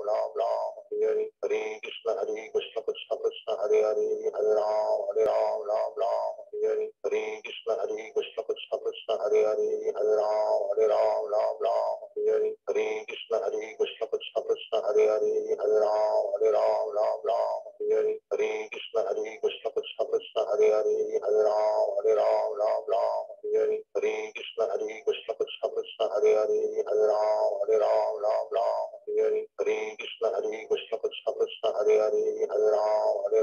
राम राम हरे हरे कृष्ण कृष्ण कृष्ण हरे हरे हरे राम राम हरे कृष्ण कृष्ण कृष्ण हरे हरे राम राम हरे कृष्ण कृष्ण कृष्ण हरे राम राम हरे कृष्ण कृष्ण कृष्ण हरे राम राम हरे कृष्ण कृष्ण कृष्ण कृष्ण हरे राम राम हरे कृष्ण कृष्ण कृष्ण कृष्ण हरे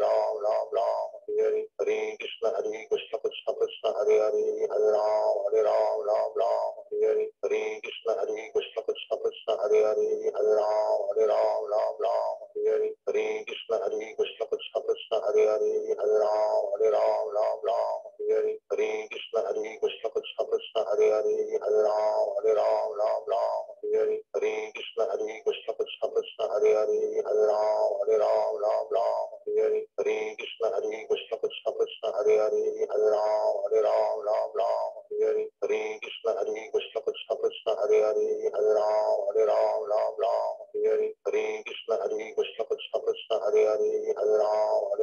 राम राम हरे कृष्ण कृष्ण कृष्ण कृष्ण हरे राम राम हरे कृष्ण कृष्ण कृष्ण कृष्ण हरे राम राम हरे कृष्ण कृष्ण कृष्ण कृष्ण हरे राम राम हरे कृष्ण कृष्ण कृष्ण कृष्ण हरे राम राम हरे कृष्ण कृष्ण कृष्ण कृष्ण हरे राम राम हरे कृष्ण कृष्ण कृष्ण कृष्ण हरे राम राम हरे कृष्ण कृष्ण कृष्ण कृष्ण हरे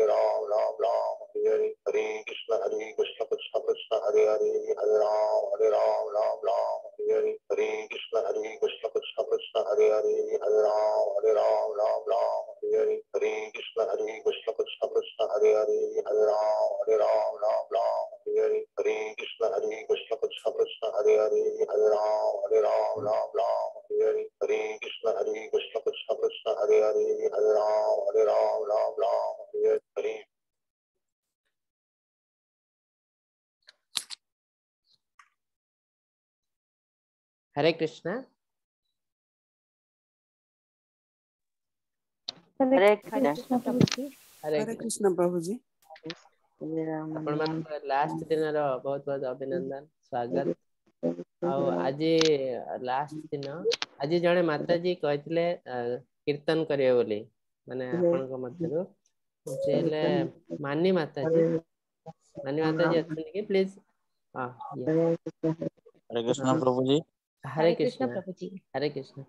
राम राम हरे कृष्ण कृष्ण कृष्ण कृष्ण हरे राम राम हरे कृष्ण कृष्ण कृष्ण कृष्ण हरे राम राम हरे कृष्ण कृष्ण कृष्ण कृष्ण हरे राम राम हरे कृष्ण कृष्ण कृष्ण कृष्ण हरे राम राम हरे कृष्ण कृष्ण कृष्ण कृष्ण हरे राम राम हरे कृष्ण कृष्ण कृष्ण कृष्ण हरे राम राम हरे हरे कृष्ण हरे कृष्ण प्रभु जी। हरे कृष्ण प्रभु जी। आपण मान लास्ट दिन रो बहुत बहुत अभिनंदन स्वागत। आज लास्ट दिन आज जड़े माता जी कहते कीर्तन करिए बोली माने आपण को मध्यरु जेले मानी माता जी अच्छे कि प्लीज हां हरे कृष्ण प्रभु जी। हरे कृष्ण प्रभु जी। हरे कृष्ण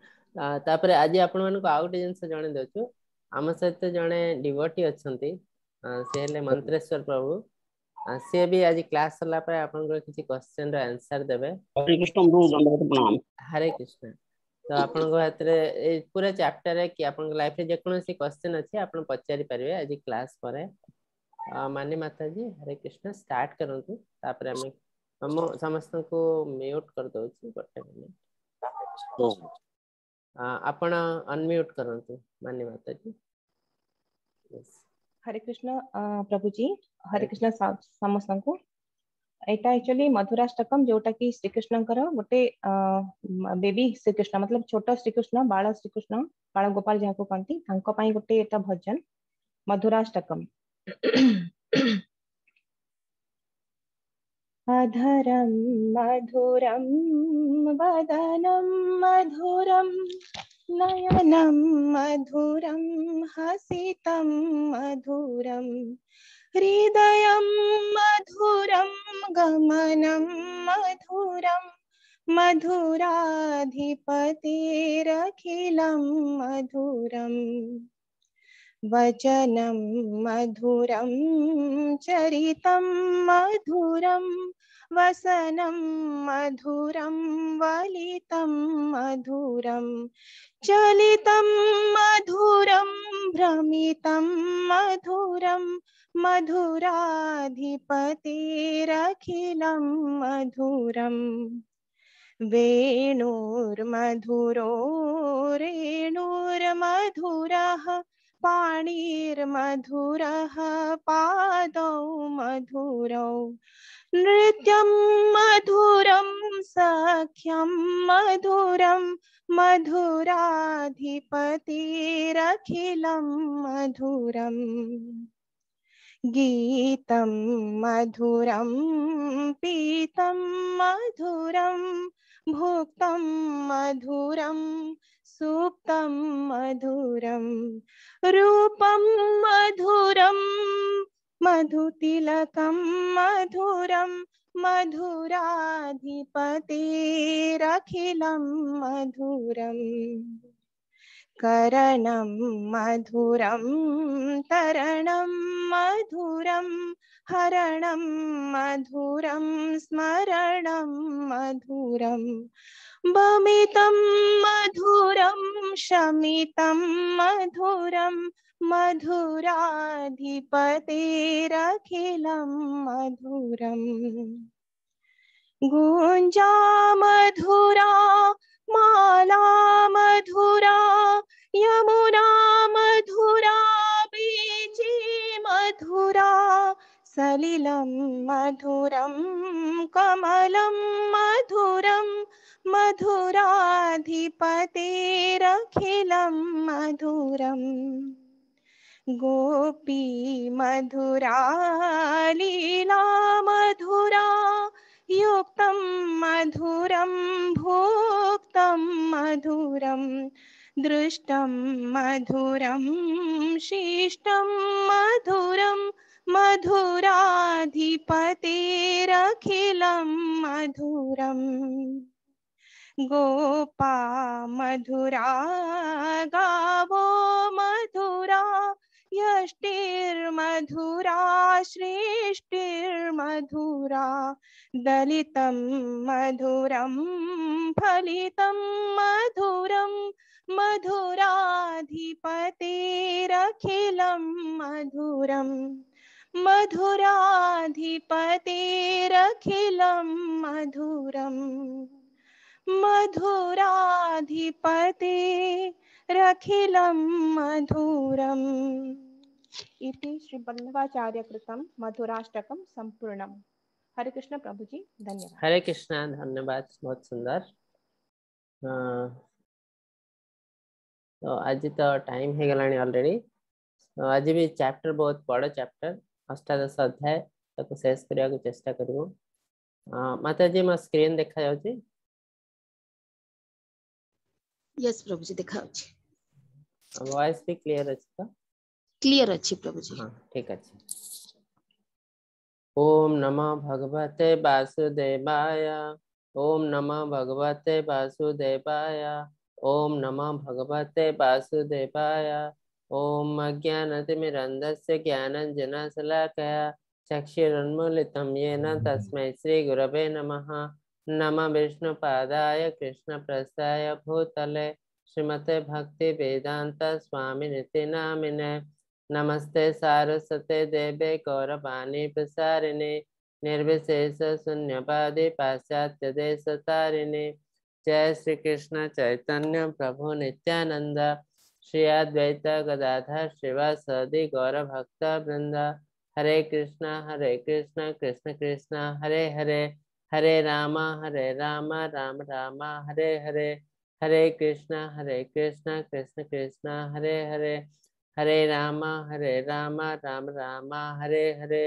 तापरे आज आपण मान को आउट जिंस जणे देछु आम सहित जणे डिवोटी अछंती से हेले मंत्रेश्वर प्रभु से भी आज क्लास सला पर आपण को किछि क्वेश्चन रो आंसर देबे। हरे कृष्ण प्रभु दंडवत प्रणाम। हरे कृष्ण तो आपण को हातरे ए पूरा चैप्टर है कि आपण लाइफ रे जे कोनोसी क्वेश्चन अछि आपण पचारि परिबे आज क्लास परे। मानी माता जी हरे कृष्ण स्टार्ट करंतु तापरे हम समस्त को म्यूट कर दो गोटे मिनिट आपण अनम्यूट करंतु मानी माता जी। हरे कृष्ण प्रभु जी। हरे कृष्ण समस्त को एटा एक्चुअली मधुराष्टकम जोटा कि श्री कृष्ण गोटे बेबी श्री कृष्ण मतलब छोट श्री कृष्ण बाल गोपाल जहाँ को कहती गोटे एटा भजन मधुराष्टकम। अधरं मधुरं वदनं मधुरं नयनं मधुरं हसितं मधुरं हृदयं मधुरं गमनं मधुरं मधुराधिपतिरखिलं मधुरम् वचनं मधुरं चरितं मधुरं वसनं मधुरं वलितं मधुरं चलितं मधुरं भ्रमितं मधुरं मधुराधिपतिरखिलं मधुरम् वेणुर्मधुरो रेणुर्मधुरः पाणिर्मधुरः पादौ मधुरौ नृत्यं मधुरं सख्यं मधुरं मधुराधिपतिरखिलं मधुरम् गीतं मधुरं पीतं मधुरं भुक्तं मधुरं सुप्तं मधुरं रूपं मधुरं मधुतिलकं मधुरं मधुराधिपतिरखिलं मधुरम् करणं मधुरं तरणं मधुरं हरणं मधुरं स्मरणं मधुरं बमितं मधुरं शमितं मधुरं मधुराधिपतेरखिलं मधुरम् गुञ्जा मधुरा माला मधुरा यमुना मधुरा बीची मधुरा सलिलं मधुरं कमलं मधुरं मधुराधिपतेरखिलं मधुरम् गोपी मधुरा लीला मधुरा युक्तं मधुरं भोक्तं मधुरं दृष्टं मधुरं शिष्टं मधुरं मधुराधिपतेरखिलं मधुरम् गोपा मधुरा गावो मधुरा यष्टिर्मधुरा सृष्टिर्मधुरा दलितं मधुरं फलितं मधुरं मधुराधिपतेरखिलं मधुरम् मधुराधिपतेरखिलं मधुरम् मधुराधिपतेरखिलं मधुरम् इति श्री वल्लभाचार्य कृतं मधुराष्टकं संपूर्णम्। हरे कृष्ण प्रभु जी, धन्यवाद। हरे कृष्णा, धन्यवाद, बहुत सुंदर। तो आज तो टाइम हो गलानी ऑलरेडी। तो आज भी चैप्टर बहुत बड़ चैप्टर, अष्टादश अध्याय ताको शेष करिया को चेष्टा करिवो। माता जी मो स्क्रीन देखा जाउची? यस प्रभु जी देखा अछि। वॉइस भी क्लियर अछि तो? क्लियर अछि प्रभु जी। हाँ ठीक अछि। ओम नमः भगवते वासुदेवाय। ओम नमः भगवते वासुदेवाय। ओम नमः भगवते वासुदेवाय। ओम अज्ञानतिमिरन्धस्य ज्ञानञ्जनशलाकया चक्षुरुन्मीलितं येन तस्मै श्रीगुरवे नमः। नमः विष्णुपादाय कृष्णप्रेष्ठाय भूतले श्रीमते भक्तिवेदान्त स्वामिनिति नामिने। नमस्ते सारस्वते देवे गौरवाणी प्रसारिणे निर्विशेष शून्यवादी पाश्चात्य देश तारिणे। जय श्री कृष्ण चैतन्य प्रभु नित्यानंद श्री अद्वैत गदाधर श्रीवासदि गौर भक्त वृंद। हरे कृष्ण कृष्ण कृष्ण हरे हरे, हरे राम राम राम हरे हरे। हरे कृष्ण कृष्ण कृष्ण हरे हरे, हरे राम राम राम हरे हरे।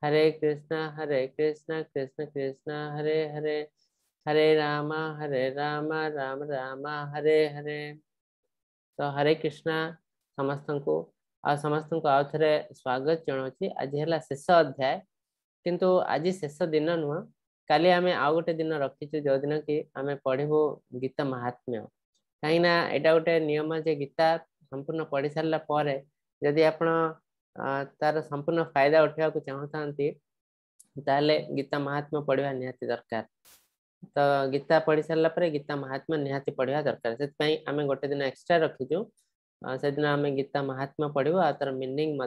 हरे कृष्ण कृष्ण कृष्ण हरे हरे, हरे राम राम राम हरे हरे। तो हरे कृष्ण समस्त को आउ थे स्वागत जनाऊँगी। आज है शेष अध्याय, किंतु आज शेष दिन नुह, काली आम आउ गोटे दिन रखीचु जो दिन कि आम पढ़ू गीता महात्म्य। कहीं यहाँ गोटे नियम जे गीता संपूर्ण पढ़ी सारा पर जदि आप तार संपूर्ण फायदा उठा चाहता ताले गीता महात्म्य पढ़ा निहाती दरकार। तो गीता पढ़ी सारा पर गीता महात्म्य निहाती पढ़ा दरकार। से आम गोटे दिन एक्सट्रा रखीचु, से दिन आम गीता महात्म्य पढ़ू आ तार मीनिंग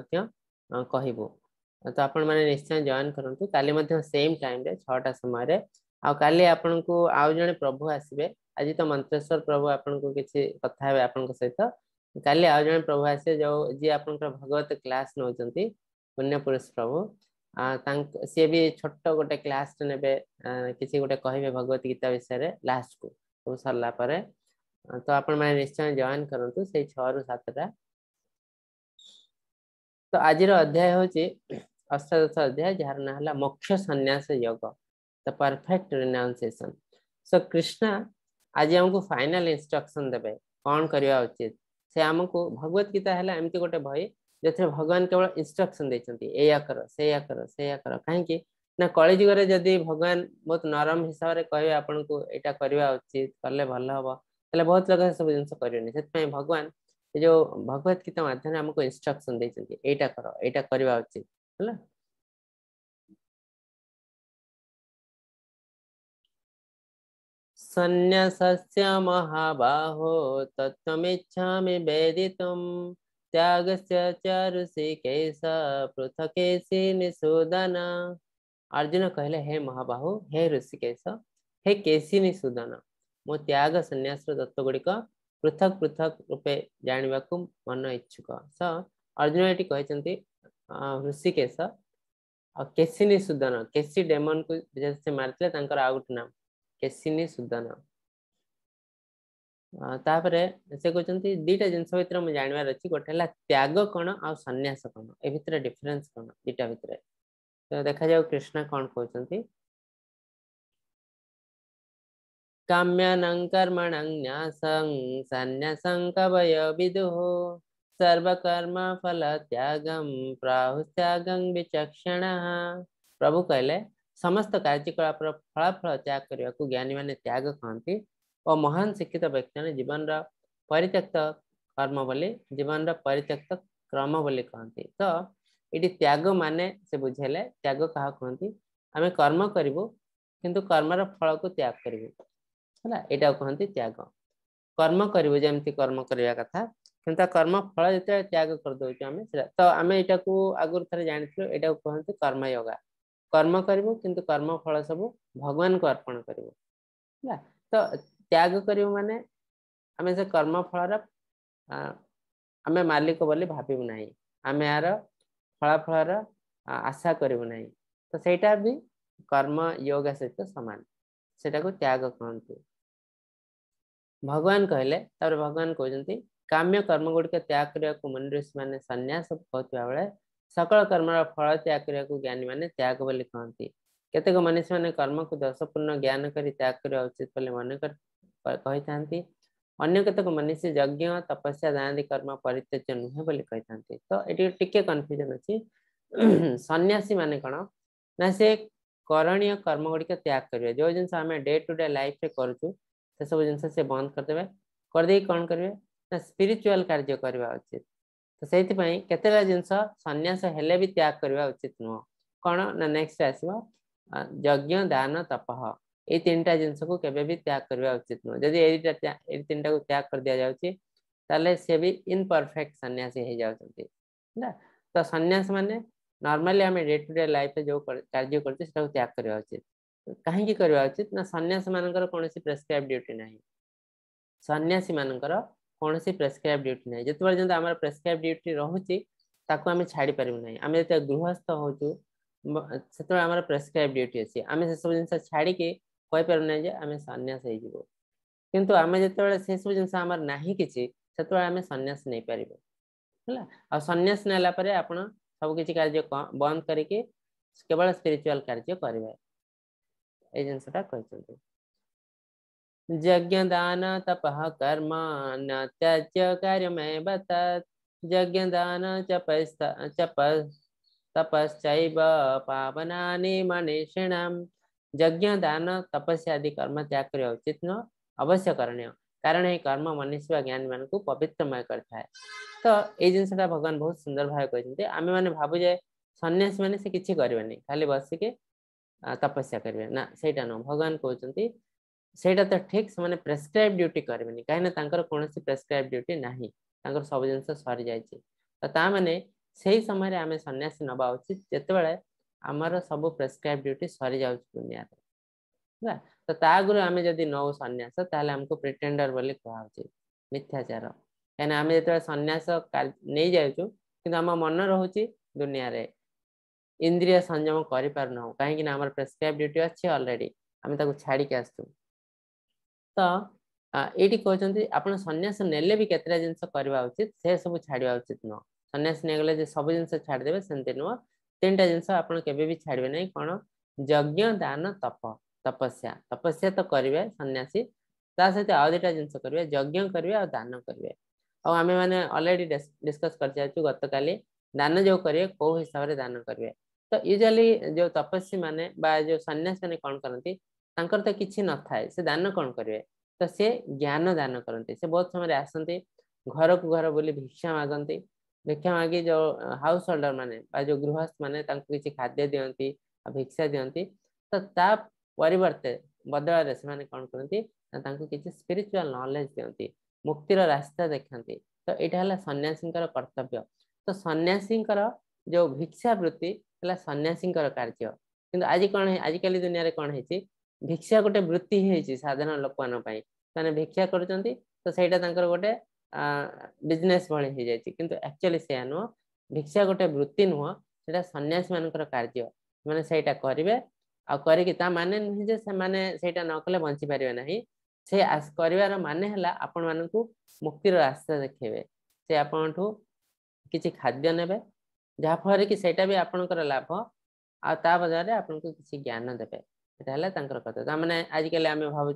कहबू। तो आपण मैंने निश्चय जॉइन करूँ। काली सेम टाइम रे 6टा समय आ काली आपण को आउ जने प्रभु आसबे। आज तो मंत्रेश्वर प्रभु आपन को किसी कथा है आपन सहित। काली आउ जने प्रभु आसे जो जी आपन भगवत क्लास नौचंती पुण्य पुरुष प्रभु। सी भी छोट गोटे क्लास ने किसी गोटे कहे भगवत गीता विषय लास्ट को सब सरला पर। तो आपण मैंने निश्चय जॉइन करूँ से 6 ରୁ 7टा। तो आज अध्याय हूँ अष्टादश अध्याय, जार ना है मोक्ष संन्यास योग, द परफेक्ट रिनाउंसिएशन। सो कृष्णा आज आमको फाइनल इंस्ट्रक्शन देवे कौन करवा उचित। से आमको भगवत गीता है एमती गोटे बही जो भगवान केवल इंस्ट्रक्शन देते या कर से कर से कर। कहीं ना कलिजुग जदि भगवान बहुत नरम हिसाब से कहे आपन को यहाँ करवा उचित कले भल हम, बहुत लोग सब जिन करें। से भगवान ये जो भगवत गीता माध्यम हमको इंस्ट्रक्शन देचंती एटा करो एटा करबा उचित हला। सन्न्यासस्य महाबाहो तत्त्वमिच्छामि वेदितुम् त्यागस्य च ऋषिकेश पृथकेशि निषूदन। अर्जुन कहले हे महाबाहु हे ऋषिकेश हे केशी निषूदन मो त्याग सन्यास तत्व गुड़िक पृथक पृथक रूपे जानिबा को मन इच्छुक। स अर्जुन एटी कहचंती ऋषिकेश केशी निषूदन केशी डेमन को से मारते तांकर आउट नाम केशिनी सुदन। तापरे से कहते दीटा जिनस भितर मुझे जानवर अच्छी गोटे है त्याग कौन आ सन्यास कौन ए भितर डिफरेंस कौन दीटा भितर तो देखा जाओ कृष्ण कौन कहते काम्यानं कर्मणं न्यासं सन्यासं कवय विदुः सर्वकर्म फल त्यागं प्राहुस्त्यागं विचक्षणः। प्रभु कहले समस्त कार्यकलाप फलाफल त्याग करने को ज्ञानी माने त्याग कहती और महान शिक्षित व्यक्ति ने जीवन परित्यक्त कर्म बोली जीवन परित्यक्त क्रम बोली कहती। तो ये त्याग माने से बुझेले त्याग क्या कहती आम कर्म करूँ किंतु कर्मर फल को त्याग करूँ है यहाँ कहती त्याग। कर्म करूँ जमती कर्म करने कथा किंतु कर्म फल जो त्याग करदे आम तो आम यहाँ को आगुरी थे जानी यहाँ कहते कर्मयोगा कर्म करूँ किंतु कर्म फल सब भगवान को अर्पण करूँ। तो त्याग करूँ माने आम से कर्म फल आम मालिक बोली भावू ना आम यार फलाफल आशा करूँ ना तो सेटा भी कर्म योगा सहित सामान सेटा को त्याग कहते। भगवान कहले तापर भगवान कहते काम्य कर्म गुड़िक त्याग करने को मुनि ऋषि माने सन्यास कहता बेले सकल कर्मर फल त्याग करने को ज्ञानी माने त्याग बोली कहती। केतेक मनुष्य माने कर्म को दशपूर्ण ज्ञान करी त्याग करने उचित बोली मन कही थांती अन्य केतेक मनुष्य यज्ञ तपस्या दान आदि कर्म परित्यज्य नुहे बोली कही थांती। तो ये टिके कन्फ्यूजन अच्छी सन्यासी माने कौन ना से करणीय कर्म गुड़िक त्याग करेंगे जो जिन आम डे टू डे लाइफ रे करूँ से सब जिन से बंद करदे करदे कौन करेंगे ना स्पिरिचुअल कार्य करवा उचित। तो से केतेटा जिनस सन्यास हेले भी त्याग करवा उचित नुह कौन ना नेक्स्ट आसो यज्ञ दान तपह ये तीन टा जिनस को केबे भी त्याग करवा उचित नुह। जदि तीन टा को त्याग कर दिया जाउची ताले से भी इनपरफेक्ट सन्यासी हो जाउछंती ना। तो सन्यास माने नॉर्मली आम डे टू डे लाइफ जो कार्य करते त्याग करवा उचित। कहीं करवा उचित ना सन्यासी मानकर कौन प्रेस्क्राइब ड्यूटी ना सन्यासी मानकर कौन प्रेस्क्राइब ड्यूटी ना जिते जो आम प्रेस्क्राइब ड्यूटी रोचे ताको आम छाड़ी पारू ना आम जो गृहस्थ होचु से आम प्रेस्क्राइब ड्यूटी अच्छी आम से सब जिन छाड़ी कहीपर ना आम सन्यास हो किंतु आम जो से सब जिन ना कि आम सन्यास नहीं पार है आ सन्यास नेला आप सब किसी कार्य बंद करके केवल स्पिरिचुअल कार्य करेंगे ये जिनसा कहते यज्ञ दान तपः कर्म न त्याज्य कार्यमेव तत् यज्ञ दान तपश्चैव पावनानि मनीषिणाम्। यज्ञ दान तपस्या आदि कर्म त्याग करने उचित न अवश्य करणीय कारण ये कर्म मनुष्य ज्ञानी मान को पवित्रमय करता है। तो ये जिनसा भगवान बहुत सुंदर भाव कहते आम मैंने भावु जे सन्यासी मैंने से किसी करेंगे खाली बसिके तपस्या करेंगे ना सेटा न भगवान कहते सेटा तो ठीक से प्रेस्क्राइब ड्यूटी करेंगे कहीं कौन प्रेस्क्राइब ड्यूटी ना सब जिन सरी जाता माने से समय आम सन्यासी नवा उचित जिते आमर सब प्रेस्क्राइब ड्यूटी सरी जा दुनिया है तो आगु आम जदि नौ सन्यास ताले हमको प्रिटेंडर बोली कहुचे मिथ्याचार कहीं आम जो सन्यास नहीं जाऊँ कि आम मन रोचे दुनिया रे इंद्रिय संयम कर कहीं आम प्रेस्क्राइब ड्यूटी अच्छी अलरेडी आम छाड़ी के आसू। तो ये कहते आप सन्यास नेले भी केतटा जिन करवा उचित से सब छाड़ा उचित नुह सन्यास नहीं गले सब जिन छाड़देवे सेमती नुह तीन टा जिन आप भी छाड़े ना कौन यज्ञ दान तप तपस्या तपस्या तो करेंगे सन्यासी सहित आउ दुटा जिन करेंगे यज्ञ करेंगे और दान करेंगे और आम मैंने अलरेडी डिस्कस कर गत काली दान जो करेंगे कौ हिसाब से दान करेंगे। तो यूजुअली जो तपस्वी माने जो सन्यासी माने कौन करती तो किसी न थाए से दान कौन करेंगे तो से ज्ञान दान करते से बहुत समय आसती घर को घर बोली भिक्षा मागती भिक्षा मागी जो हाउस होल्डर माने जो गृहस्थ माने किसी खाद्य दियंती भिक्षा दियंती तो ता परिवर्ते बदल से माने कौन करती किसी स्पिरिचुअल नॉलेज दियंती मुक्तिर रास्ता देखती तो यहाँ है सन्यासी कर्तव्य तो सन्यासी जो भिक्षा वृत्ति है सन्यासी कार्य किंतु आज कौन है आजिकल दुनिया रे कौन है भिक्षा गोटे वृत्ति है साधारण लोक माने भिक्षा करुँच तो सहीटा गोटे बिजनेस भाई हो जाए किंतु एक्चुअली से नुह भिक्षा गोटे वृत्ति नुह से सन्यासी मान कार्य मैंने सहीटा करेंगे आ माने नुह जे से न कले बंची पारे ना से कर माने है आपण मानू मुक्तिर रास्ता देखेबे से आपण किसी खाद्य ने जहाँफल कि सेटा भी आपणकर लाभ आ बजार आपन को किसी ज्ञान देवे कथा मैंने आजिकल आम भावुँ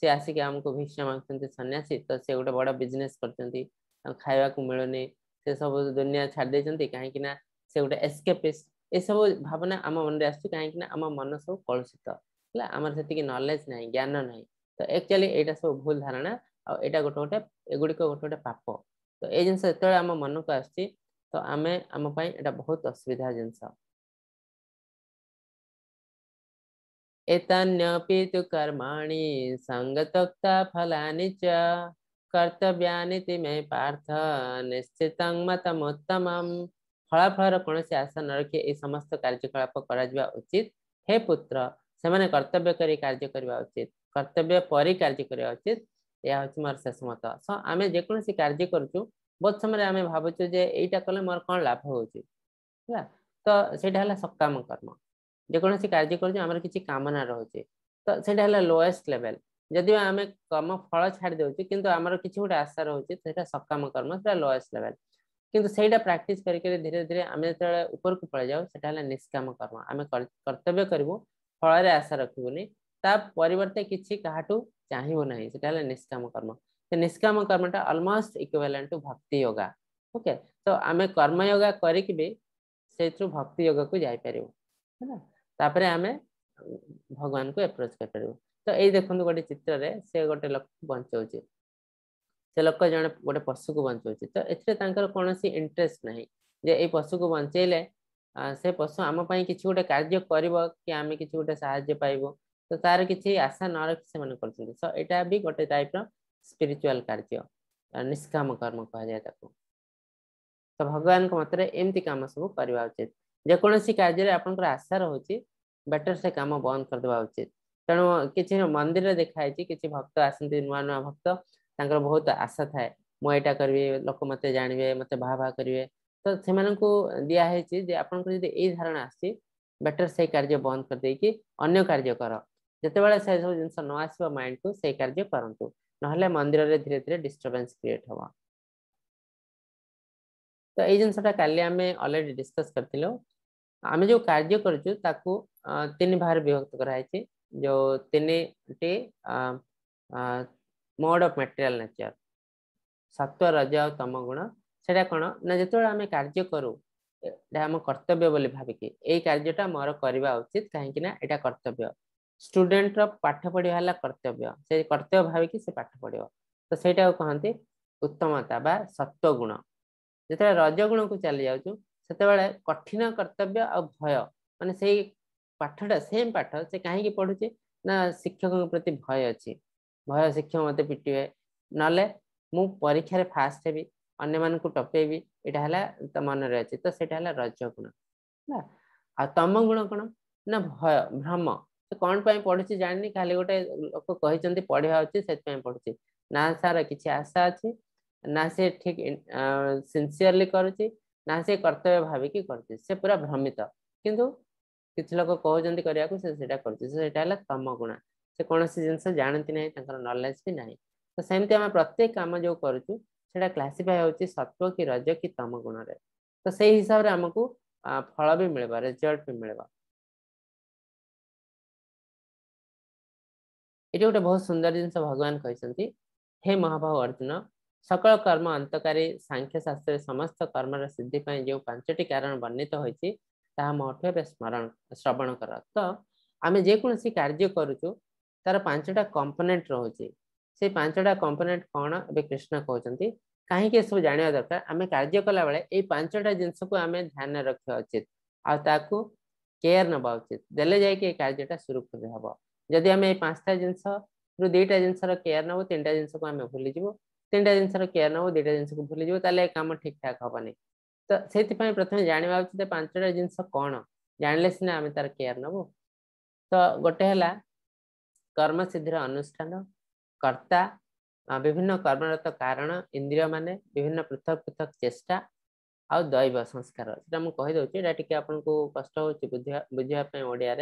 सी आसिक आमको भिक्षा मांगते सन्यासी तो से गोटे बड़ बिजनेस कर खावा को मिलूनी से सब दुनिया छाड़ी कहीं से गोटे एस्केपिस्ट ये सब भावना आम मन में आस कहीं आम मन सब कलुषित है आम से नॉलेज ना ज्ञान ना तो एक्चुअली यहाँ सब भूल धारणा आईटा गोटे गोटे एगुड़िक गोटे गोटे पाप तो ये जिन जो आम मन को आस तो आम एटा बहुत असुविधा जिनस एतन्यपि तु कर्माणि संगतोक्ता फलानि च कर्तव्यानि ते मे पार्थ निश्चितं मतमुत्तमं फलाफल कौन से आशा न रखी ए समस्त कार्यकलाप करा उचित हे पुत्र से मैंने कर्तव्य करी कार्य करवा उचित कर्तव्य परी कार्य करवा उचित यह हूँ मोर शेष मत सो आम जेकोसी कार्य करूँ बहुत समय आम भावुँ जे यहीटा कले मोर कौन लाभ हो तो सेटा सकाम कर्म जेकोसी कार्य कर किसी कामना रोचे तो सेटा लोएस्ट लेवल जदि आम कर्म फल छाड़ दे कि आमर किसी गोटे आशा रोचे तो सकाम कर्म से लोएस्ट लेवल किंतु सेटा प्रैक्टिस करके धीरे धीरे आम जो ऊपर को पड़े जाऊ से निष्काम कर्म आम कर्तव्य करूँ फल आशा रखुनि ता परिवर्ते किसी काहाठू चाहबू ना से निष्काम कर्म निष्काम कर्मटा ऑलमोस्ट इक्विवेलेंट टू भक्ति योगा ओके तो आम कर्म योगा करिक भी से भक्ति योगा को जाई परिबो है तापरे आम भगवान को अप्रोच कर पार तो ये देखो गोटे चित्र रे से गोटे लोक बचाऊे से लोक जन गोटे पशु को बचाऊे तो ये कौन इंटरेस्ट ना जे ये पशु को बचेले से पशु आम कि गोटे कार्य कर कि आम कि गोटे साहाय्य पाइब तो तार किसी आशा न रखी से कर सो यहाँ भी गोटे टाइप स्पिरिचुअल कार्य निष्काम कर्म कह जाए तो भगवान मत एमती कम सब करवा उचित जेकोसी कार्य आपंकर आशा रोचे बेटर से काम बंद करदे उचित तेणु किसी मंदिर देखाई कि भक्त आसती नुआ नुआ भक्त बहुत आशा थाए मुझा करी लोक मत जानवे मत भा करेंगे तो से दिखाई आपंकर धारणा आसी बेटर से कार्य बंद करदे कि अन्य कार्य कर जिते से सब जिन न आसो माइंड को से कार्य करूँ ना मंदिर में धीरे धीरे डिस्टर्बेंस क्रिएट हम तो ये जिनसा काली आम अलरेडी डिस्कस करथिलो आम जो कार्य करूँ ताकू तीन भाग विभक्त कराई जो तीन T mode of material nature सत्व रज और तम गुण से कौन ना जो आम कार्य करूँ आम कर्तव्य बोली भाविकी यही कार्यटा मोर करवा उचित कहीं यहाँ कर्तव्य स्टूडेंट पाठ पढ़ा कर्तव्य से कर्तव्य भाविकी से पाठ पढ़ो तो सहीटा कहते उत्तमता बा सत्व गुण जो रजगुण को चली जाऊँ से कठिन कर्तव्य और भय माने से पाठटा सेम पाठ से कहीं पढ़ुचे ना शिक्षक प्रति भय अच्छी भय शिक्षक मत पिटे ना मु परीक्षा फास्ट हेबी अन्य मान को टपेबी यहाँ मन रे अच्छे तो सेटा रजगुण आ तम गुण कौन ना भय भ्रम तो कौन पढ़ुची जानी खाली गोटे लोक कहते पढ़ा उचित से पढ़ुची ना सार किसी आशा अच्छी ना से ठीक सिंसियरली करुच्ची ना से कर्तव्य भाविकी कर से पूरा भ्रमित किंतु किसी लोग कहते करना तम गुण से कौन सी जिनस जानती ना नॉलेज भी ना तो सेमती आम प्रत्येक काम जो करूँ से क्लासीफाई होची सत्व कि रज कि तम गुण रे तो से हिसाब से आमको फल भी मिलवा रिजल्ट भी मिलवा ये गोटे बहुत सुंदर जिनस भगवान कहते हे महाभाव अर्जुन सकल कर्म अंतकारी सांख्य शास्त्र समस्त कर्म सिद्धि जो 5टी कारण वर्णित होती मोठे स्मरण श्रवण कर तो आम जेकोसी कार्य करूँ तार 5टा कंपोनेंट रोचे से 5टा कंपोनेंट कौन ए कृष्ण कहते कहीं सब जाना दरकार आम कार्य कला बेले ये 5टा जिनस को आम ध्यान रखा उचित आपको केयर नवा उचित देले जाए कार्यटा सुरक्षित हम जदि आम ये 5टा जिनस रु 2टा जिनसर केयर नब 3टा जिनस को आम भूलीजु 3टा जिनसर केयर नब 2टा जिनस को भूलीजु ताले काम ठीक ठाक हेनी तो से प्रथम जाना उचित 5टा जिनस कौन जानले सीना आम तार केयर नब तो गोटे है कर्म सिद्धिर अनुष्ठान कर्ता विभिन्न कर्मरत कारण इंद्रिय माने विभिन्न पृथक पृथक चेष्टा आउ दैव संस्कार से मुझे कहीदे टे आपको कष्ट हो बुझापी ओडिया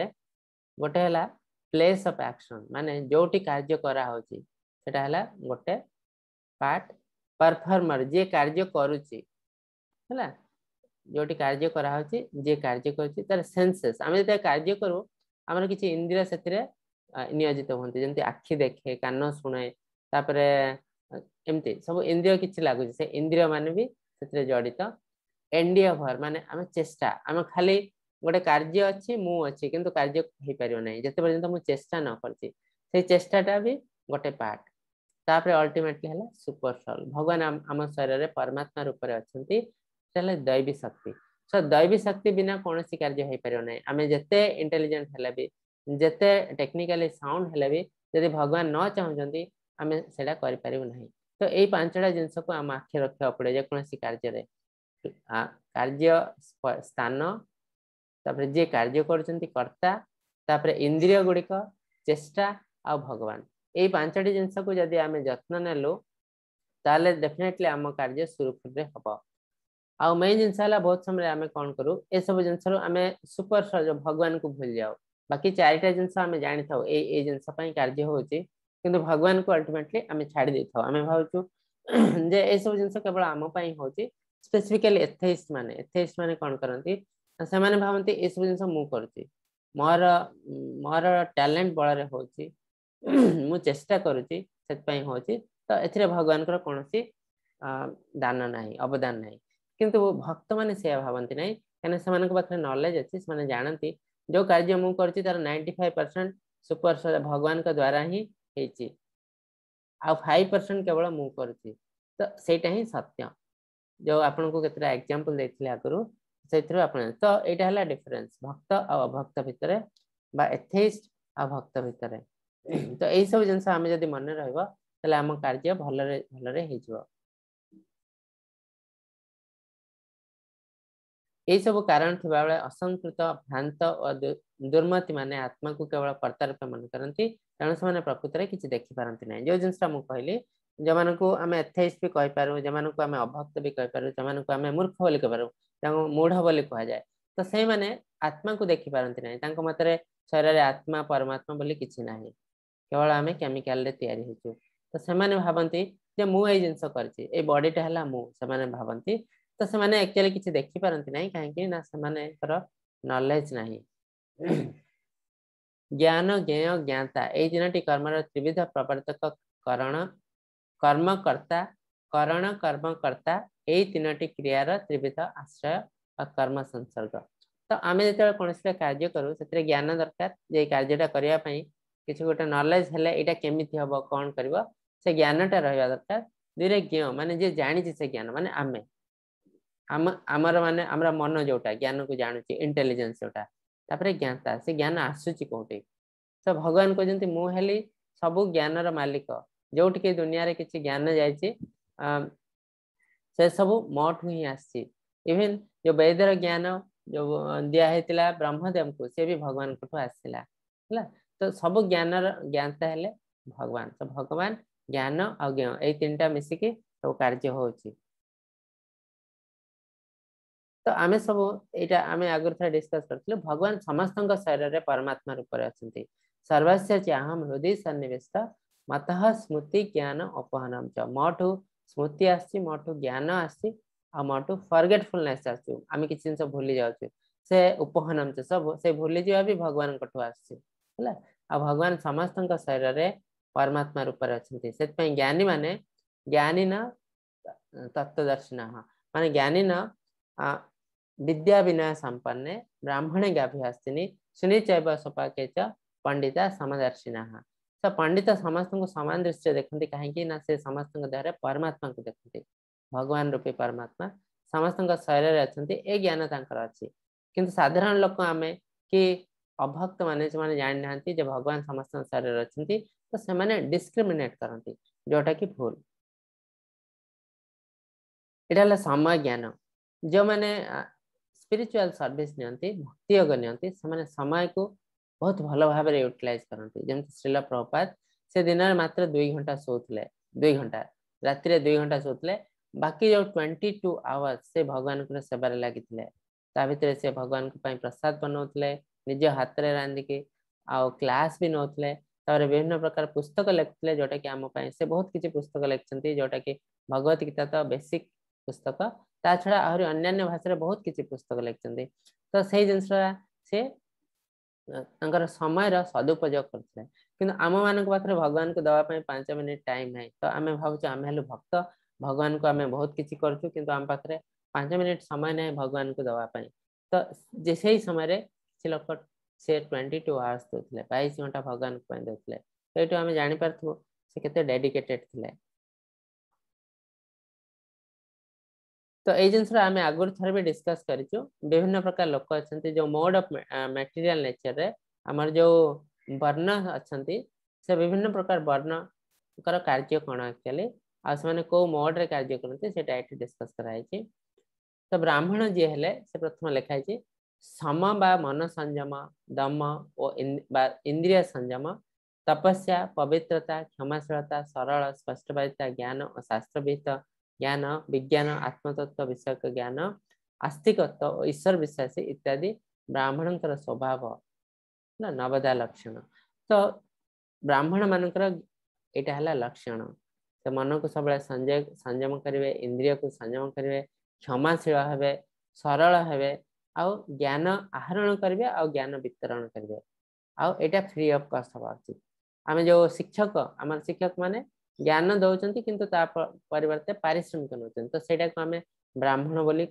गोटे है प्लेस ऑफ एक्शन माने जोटी कार्य करा होची सेटा है गोटे पार्ट परफॉर्मर जे कार्य करुची है जोटी कार्य करा होची जे कार्य करुची तार सेंसेस आम जो कार्य करूँ आमर किसी इंद्रिय से नियोजित होती जमी आखि देखे कान शुणे तापरे एमती सब इंद्रिय किसी लगुच से इंद्रिय मान भी से जड़ित एंडियभर माने आम चेष्टा आम खाली गोटे कार्य अच्छी मु अच्छी किंतु कार्य हो पार ना जिते पर्यंत मुझे चेष्टा न कर चेष्टाटा भी गोटे पार्ट तापर अल्टीमेटली है सुपर सोल भगवान आम शरीर में परमात्मा रूप में अच्छा दैवी शक्ति सो दैवी शक्ति बिना कौन कार्य हो पार ना आम जिते इंटेलिजेंट है भी जिते टेक्निकली साउंड है भी जब भगवान न चाहते आम से ना तो यही 5टा जिनस को आम आखि रखा पड़े जेकोसी कार्य कार्य स्थान तापर जे कार्य कर्ता तापर इंद्रिय गुड़िक चेष्टा आ भगवान यही 5टी जिनस को जदि आम जत्न नेलु ताले डेफिनेटली आम कार्य सुरक्षित हम आउ मेन जिनस है बहुत समय आम कौन करूँ ये सब जिनस आम सुपर जो भगवान को भूल जाओ बाकी 4टा जिनस आम जानी था ये जिनस कार्य होची किंतु भगवान को अल्टीमेटली आम छाड़ी दे था आम भावचु जे ये सब जिनस केवल आम होची स्पेसिफिकली एथेइस्ट माने कौन करती से माने भावती ये सब जिनस मु करुच्ची मोर मोर टैलेंट बल होची मु चेष्टा करुच्ची होची तो ए भगवान कौन दान ना अवदान ना किंतु भक्त मैंने से भावती ना कहीं से पाखे नॉलेज अच्छी से जानती जो कार्य मु करुच्ची तार 95% सुपर भगवान का द्वारा ही होती आ 5% केवल मु करुच्ची तो सेटा ही सत्य जो आपन को केतरा एग्जांपल देथिले आगरु सेथरो आपन तो एटा हला डिफरेंस भक्त और अभक्त भितरे बा एथेइस्ट आ भक्त भितरे तो एई सब जिंस हम जदी मन रहबो तले हम कार्य भलरे हे जबो एई सब कारण थिबा बेले असंकृत भ्रांत और दुर्मति माने आत्मा को केवल कर्ता रूप मन करंती कारण से माने प्रकृति रे किछि देखि पारंती नै जो जिंसटा मु कहली जमान को आम एथेइस्ट भी कहि पारू जमान को आम अभक्त भी कहि पारू जमान को आम मूर्ख बोली कहि पारू तांको मूढ़ बोली कहा जाए तो से माने आत्मा को देखि पारंती नै तांको मतरे शरीर रे आत्मा परमात्मा बोली किछि नाही केवल आम केमिकल रे तयारी हेचु तो से माने भाबंती जे मु ए जिंस करछि ए बॉडीटा हला मु से माने भाबंती तो से माने एक्चुअली किछि देखि पारंती नै काहे कि ना से माने कर नॉलेज नाही ज्ञान ज्ञेय ज्ञाता ए जिनटी कर्मर त्रिविध प्रवर्तक करण कर्मकर्ता करण कर्मकर्ता यही 3टी क्रियार त्रिविध आश्रय और कर्म संसर्ग तो आम जो कौन कार्य करूँ से ज्ञान दरकार जे कार्यटा करने किसी गोटे नॉलेज है यहाँ केमी हम कौन कर से ज्ञानटा रहा दरकार दुईरे ज्ञ माने जे जानी से ज्ञान माने आमे आमर माने आमर मन जोटा ज्ञान को जानूची इंटेलिजेंस जोटा तापर ज्ञाता से ज्ञान आसूची कौटी तो भगवान कहते मुझे सबू ज्ञानर मालिक जो टी दुनिया रे किसी ज्ञान जाइए से सब मोठू ही आसी इवन जो वैदर ज्ञान जो दिया ब्रह्मदेव को से भी भगवान को आसला है तो सब ज्ञानर ज्ञानता है भगवान तो भगवान ज्ञान और ज्ञ ये 3टा मिसिकी सब कार्य होची तो आमे सब एटा आमे आगर था डिस्कस करथिलु भगवान समस्त शरीर रे परमात्मा रूप रे अछंती सर्वस्य चाहम हृदय सन्निवेश मतः स्मृति ज्ञान अपहनम च मोठू स्मृति आसी मोठू ज्ञान आसी आ मोठू फॉरगेटफुलनेस आसी आमे किछि जिंस भूली जाउछु से उपहनम च सब से भूली जिवा भी भगवान कठु आसी हला आ भगवान समस्त शरीर रे परमात्मा रूप रे अछंती सेत पई ज्ञानी माने ज्ञानी न तत्वदर्शिना माने ज्ञानी न विद्या विनय संपन्ने ब्राह्मणे गाभ्यास्तिनी सुनिचैव सपाके च पंडिता समदर्शिना तो पंडित समस्त को समान दृष्टि देखते कहीं ना से समस्त द्वारा परमात्मा को देखते भगवान रूपी परमात्मा समस्त शरीर अच्छा ए ज्ञान तांकर अच्छी किंतु साधारण लोक आम कि अभक्त माने जानी ना भगवान समस्त शरीर अच्छा तो से डिस्क्रिमिनेट करती जोटा कि भूल यहाँ समय ज्ञान जो मैंने स्पिरिचुअल सर्विस नियंती भक्ति योग नियंती से समय को बहुत भल भाव यूटिलाइज करती जमी श्रील प्रभुपाद से दिन में मात्र 2 घंटा सोते 2 घंटा राति 2 घंटा सोते बाकी जो 22 आवर्स से भगवान को सेवार लगी भितर से भगवान को प्रसाद बनाते निज हाथ में रांधिकी आउ क्लास भी नौते विभिन्न प्रकार पुस्तक लिखते जोटा कि आम से बहुत किसी पुस्तक लिखते जोटा कि भगवत गीता तो बेसिक पुस्तक ता छड़ा आहरी अन्य भाषा बहुत किसी पुस्तक लिखते तो से जिनसा से समय सदुपयोग करते कि आम मान पाखे भगवान को दवाई 5 मिनिट टाइम है तो आम भावुँ आम हेलु भक्त भगवान को आम बहुत किसी करूँ आम पाखे 5 मिनिट समय ना भगवान को दवाई तो से समय किसी लोग से 22 आवर्स दौले 22 घंटा भगवान को दौले तो ये आम जापर से केते डेडिकेटेड थे तो ये जिन आम आगुरी थर भी डिस्कस करूँ विभिन्न प्रकार लोक अच्छा जो मोड ऑफ मटेरियल नेचर रे आमर जो वर्ण अच्छा से विभिन्न प्रकार वर्ण कर कार्य कौन एक्चुअली आने कौ मोड रे कार्य करते ये डिस्कस कराई तो ब्राह्मण जी हेले से प्रथम लिखाई सम बा मन संयम दम और इंद्रिय संयम तपस्या पवित्रता क्षमाशीलता सरल स्पष्टवादिता ज्ञान और शास्त्रविहित ज्ञान विज्ञान आत्मतत्व विषयक ज्ञान आस्तिकत्व और ईश्वर विश्वासी इत्यादि ब्राह्मण स्वभाव नवदा लक्षण तो ब्राह्मण मानकर यहाँ है लक्षण तो मन को सब संयम करेंगे इंद्रिय को संयम करेंगे क्षमाशील हे सरल हे आउ ज्ञान आहरण करेंगे आउ ज्ञान वितरण करेंगे आउ एटा फ्री ऑफ कॉस्ट हवा उचित आम जो शिक्षक आम शिक्षक माने ज्ञान दौरान किंतु परिवर्ते पारिश्रमिक नौ तो सेटा को आम ब्राह्मण बोली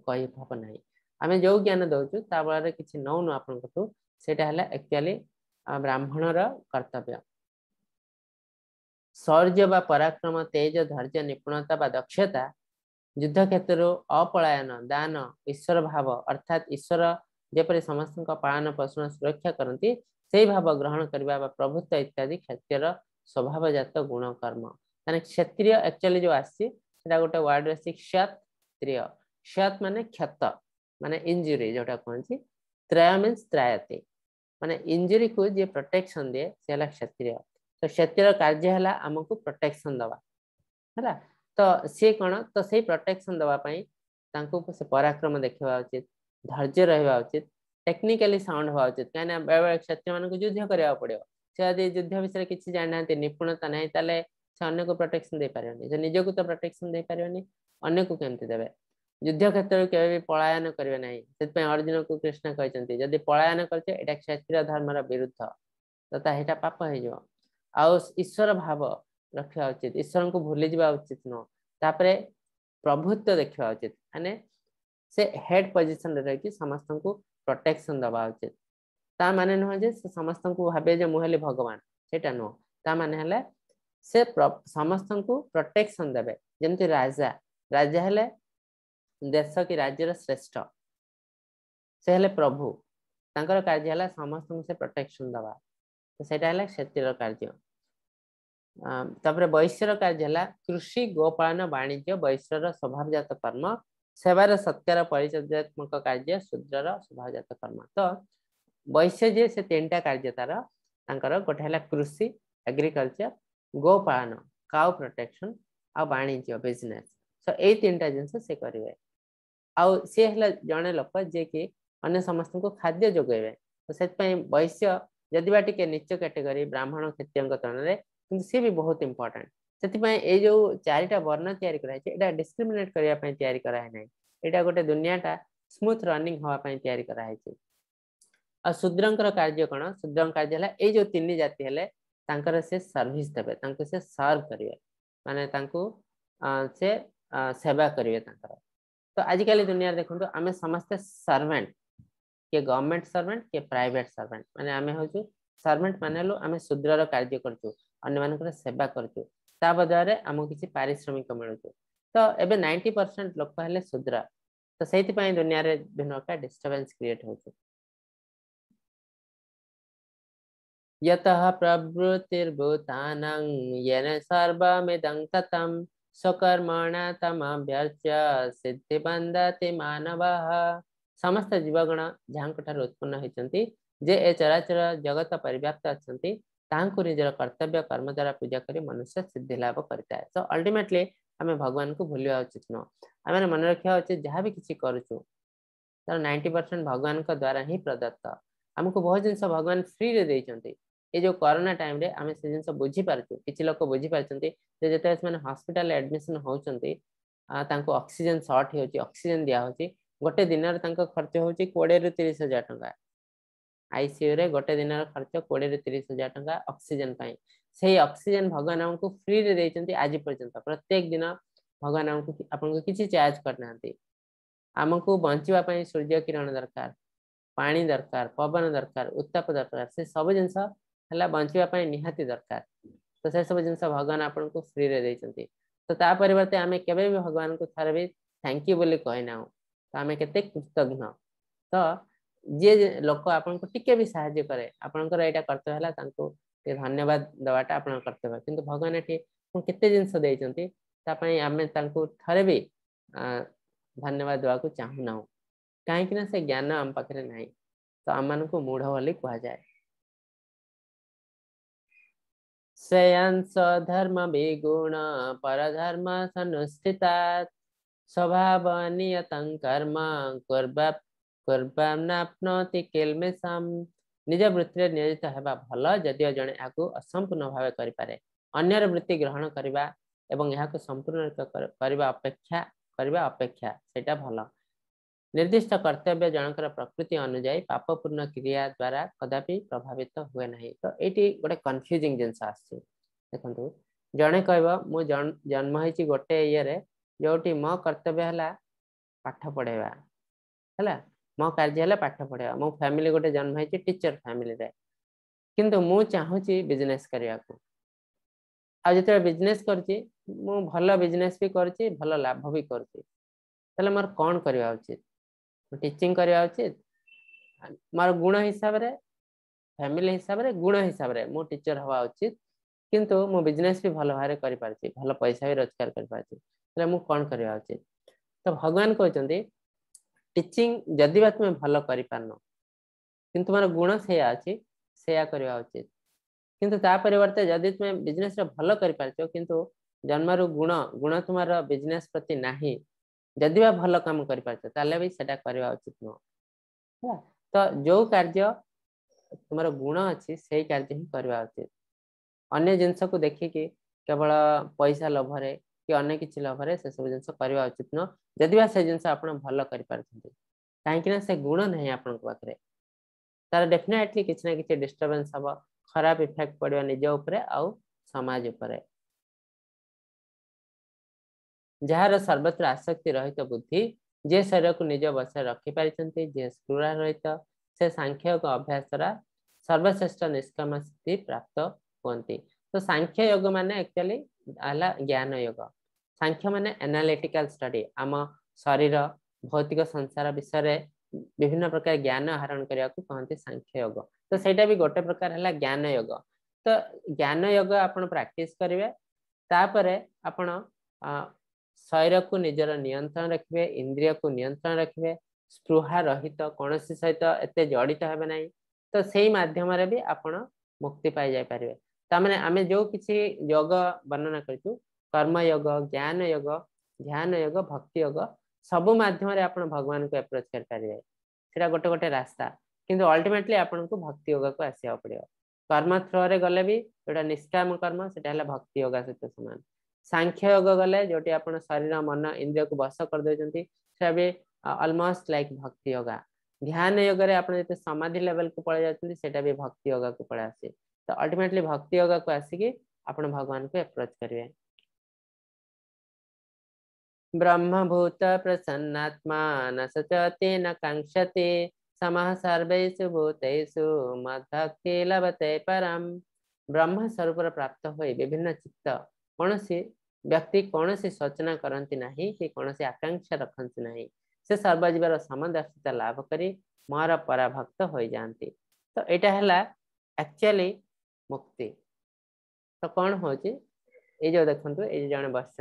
कही हम ना आम जो ज्ञान दौचु बल किसी नौनु आपको सेटा है एक्चुअली ब्राह्मणर कर्तव्य शौर्य बा पराक्रम तेज धैर्य निपुणता बा दक्षता युद्ध क्षेत्र अपलायन दान ईश्वर भाव अर्थात ईश्वर जेपरी समस्त पालन पोषण सुरक्षा करती से भाव ग्रहण करने प्रभुत्व इत्यादि क्षत्रियर स्वभावजात गुण कर्म क्षत्रिय एक्चुअली जो आसी गोटे वर्ड आसी क्षत्रिय क्षत माने क्षत माने इंजुरी जोटा कहती त्रय मीन्स त्रायते माने इंजुरी को जे प्रोटेक्शन दे से क्षत्रिय तो क्षत्रिय कार्य है आमको प्रोटेक्शन दवा है तो सी कौन तो से प्रोटेक्शन दवाई से पराक्रम देखा उचित धैर्य रहा उचित टेक्निकली साउंड हवा उचित कहीं बेले बेले क्षत्रिय मान युद्ध करने पड़ो से यदि युद्ध विषय किसी जाना निपुणता ना ताले से अन्य को प्रोटेक्शन दे पारे से निजक तो प्रोटेक्शन दे पारे अन्य को केमती देवे युद्ध क्षेत्र के भी पलायन करेंगे ना से अर्जुन को कृष्ण कहते जदि पलायन करते क्षत्रिय धर्मर विरुद्ध तो यहाँ पाप हो आउ ईश्वर भाव रखा उचित ईश्वर को भूली जा उचित नुह तापरे प्रभुत्व देखा उचित माने से हेड पोजिशन रही समस्त को प्रोटेक्शन दवा उचित ता माने नुह जे समस्त को भावे जो मुहली भगवान सेटा नुह ता माने से समस्त को प्रोटेक्शन देवे जमती राजा राजा हेले देश की राज्यर श्रेष्ठ से हेले प्रभु तांकर कार्य है समस्त को से प्रोटेक्शन दवा तो सेटा है क्षत्रिय कार्य वैश्यर कार्य है कृषि गोपालन वाणिज्य वैश्यर स्वभावजात कर्म सेवार सत्कार परिचर्यात्मक कार्य शूद्रर स्वभावजात कर्म तो वैश्य जे से 3टा कार्य तार गोटे है कृषि एग्रीकल्चर गोपालन काउ प्रोटेक्शन आ वाणिज्य बिजनेस तो यही 3टा जिनस से करेंगे आउ सी है जड़े लोक जे कि अन्य समस्त को खाद्य जोगे तो से वैश्य जदिबा टिके नीच कैटेगरी ब्राह्मण क्षत्रिय तुलन में सी भी बहुत इंपोर्टेंट से जो 4टा वर्ण तैयारी कराई डिस्क्रिमिनेट करने तैयारी कराए ना यहाँ गोटे दुनियाटा स्मूथ रनिंग हाँपाई तैयारी कराई आ शूद्रंकर कार्य कौन शूद्र कार्य है ये जो 3 जाति है से सर्विस देवे से सर्व करेंगे माने से सेवा करेंगे तो आजिकल दुनिया देखो आम समस्ते सर्वेंट के गवर्नमेंट सर्वेंट के प्राइवेट सर्वेंट माने आम हूँ सर्वेंट मान लो आम शूद्रर कार्य करूँ अन्य मान सेवा करूँ बदल आमको किसी पारिश्रमिक मिलूँ तो एबे 90% लोक हेले शूद्र तो सेति पई दुनिया रे भिन्न का डिस्टरबेंस क्रिएट होछ यतः प्रवृत्तिर्भूतानां येन सर्वमिदं ततं स्वकर्मणा तमभ्यर्च्य सिद्धिबन्धते मानवः समस्त जीवगण जहाँठार उत्पन्न होती जे ए चराचर जगत परिव्याप्त अच्छा तांको निजर कर्तव्य कर्म द्वारा पूजा करी मनुष्य सिद्धि लाभ करता है तो अल्टीमेटली आम भगवान को भूलिया उचित न आम मन रखा उचित जहाँ भी किसी करूँ तर 90% भगवान का द्वारा ही प्रदत्त आमको बहुत जिन भगवान फ्री रे देइचंती ये जो कोरोना टाइम रे आमे से जिन बुझी पारछु किछि लोक बुझी पारछंती जे जते माने हॉस्पिटल एडमिशन होचंती तांको ऑक्सीजन शॉर्ट होची ऑक्सीजन दिया होची गोटे दिन रे तांको खर्च होची 20 रु 30 हजार टका आईसीयू रे गोटे दिन रे खर्च 20 रु 30 हजार टका ऑक्सीजन पई सेही ऑक्सीजन भगवान हमको फ्री रे देइचंती आज पर्यंत प्रत्येक दिन भगवान हमको आपन को किछि चार्ज करनांती आमको बंचिबा पई सूर्य किरण दरकार पानी दरकार पवन दरकार उत्ताप दरकार से सब जिनस हला बंचिबा पई निहाती दरकार तो से सब जिनस भगवान आपन को फ्री रे देइचंती तो ता परिवर्ते आमे केबे भी भगवान को थारे भी थैंक यू बोली कहना तो आमे केते कृतज्ञ तो जे लोक आपन को टिके भी सहायता करे आपनकर एटा कर्तव्य हला तांको के धन्यवाद दवाटा आपन कर्तव्य किंतु भगवान एठी केते जिनस देइचंती ता पई आमे तांको थारे भी धन्यवाद देवा को चाहू ना कहीं से ज्ञान आम पाखे ना तो आम को मूढ़ बोली कह जाए श्रेयांस धर्म विगुण परधर्म सनुष्ठिता स्वभाव नियतं कर्म कुर्वाप्नोति किल्मेषम निज वृत्ति नियोजित हेबा भल जदियो जणे आकु असंपूर्ण भाव करि पारे अन्यर वृत्ति ग्रहण करबा एवं याको संपूर्ण करबा अपेक्षा सेटा भल निर्दिष्ट कर्तव्य जनकर प्रकृति अनुଯାयी पापपूर्ण क्रिया द्वारा कदापि प्रभावित हुए नहीं तो ये गोटे कन्फ्यूजिंग जिनस आसी देखो जड़े कह मु जन्म होती गोटे ये जो मो कर्तव्य है पाठ पढ़ेवा है मो कार्य है पाठ पढ़ेवा मो फैमिली गोटे जन्म होती टीचर फैमिली रे किंतु मु चाहूची बिजनेस करने को आज जो बिजनेस करची मु भल बिजनेस भी करची भल लाभ भी करची तले मोर कौन करवा उचित टीचिंग करवा उचित मोर गुण हिसाब रे फैमिली हिसाब रे गुण हिसाब रे मु टीचर हवा उचित किंतु मु बिजनेस भी भल भारे करि पारची भल पैसा भी रोजगार करि पारची तले मु कौन करवा उचित तो भगवान कहते टीचिंग जदि बा तुम भल करि पारनो किंतु मोर गुण सेया अछि सेया करवा उचित किंतु ता परिवर्ते जदि तुम बिजनेस रे भल करि पारछो किंतु जन्मरु गुण तुम्हारा बिजनेस प्रति नाही जदि बा भल काम करि पारछो ताले भी सेटा करवा उचित न तो जो कार्य तुम्हारा गुण अछि सेही कार्य ही करवा उचित अन्य जिंस को देखि कि केवल पैसा लोभरे कि अन्य किछि लोभरे से सब जिंस करवा उचित न जदि बा से जिंस आपण भल करि पारछन्ते काहे कि ना से गुण नाही आपण को पाखरे तार डेफिनेटली किछि ना किछि डिस्टरबेंस हबो खराब इफेक्ट पड़वा निज ऊपर आउ समाज ऊपर जार सर्वत्र आसक्ति रहित बुद्धि जे शरीर को निज बस रखि पारिछन्ते जे स्पृहा रहित से सांख्य को अभ्यास द्वारा सर्वश्रेष्ठ निष्काम सिद्धि प्राप्त होती तो सांख्य योग माने एक्चुअली आला ज्ञान योग सांख्य माने एनालिटिकल स्टडी आम शरीर भौतिक संसार विषय विभिन्न प्रकार ज्ञान आहरण करने को कहते सांख्य योग तो सेटा भी गोटे प्रकार है ज्ञान योग तो ज्ञान योग आपण प्रैक्टिस करेंगे तापरे आपण शरीर को निजर नियंत्रण रखिए इंद्रिय को नियंत्रण रखिए स्पृहा रहित कौन सहित एत जड़ित हे ना तो से मध्यम भी आपण मुक्ति पाई जाय पारे तमें आम जो किसी योग वर्णना करूँ कर्म योग ज्ञान योग ध्यान योग भक्ति योग सब माध्यम आपण भगवान को अप्रोच कर पारे सेटा गोटे गोटे रास्ता किंतु अल्टीमेटली आपण को भक्ति योग को आसिया पड़ो कर्म थ्रो रे गले भी जोटा निष्काम कर्म सेटा भक्ति योग सहित समान सांख्य योग गले जोटी आपण शरीर मन इंद्रिय को वश कर देचंती से भी ऑलमोस्ट लाइक भक्ति योग ध्यान योग रे आपण जते समाधि लेवल को पळे जातंती सेटा भी भक्ति योग को पळे आसी तो अल्टीमेटली भक्ति योग को आसिकी आपण भगवान को अप्रोच करिवे ब्रह्मभूत प्रसन्नात्मा न सचते न कांक्षते समः सर्वेषु भूतेषु मद्भक्ति लभते परम ब्रह्म स्वरूप प्राप्त होई विभिन्न चित्त कौन सी व्यक्ति कौन सी सोचना करती नहीं कि कौन सी आकांक्षा रखती नहीं से सर्वजीवर समदर्शिता लाभ करी मोर पराभक्त हो जाती। तो यहाँ है एक्चुअली मुक्ति। तो कौन हो जो देखु ये जड़े बस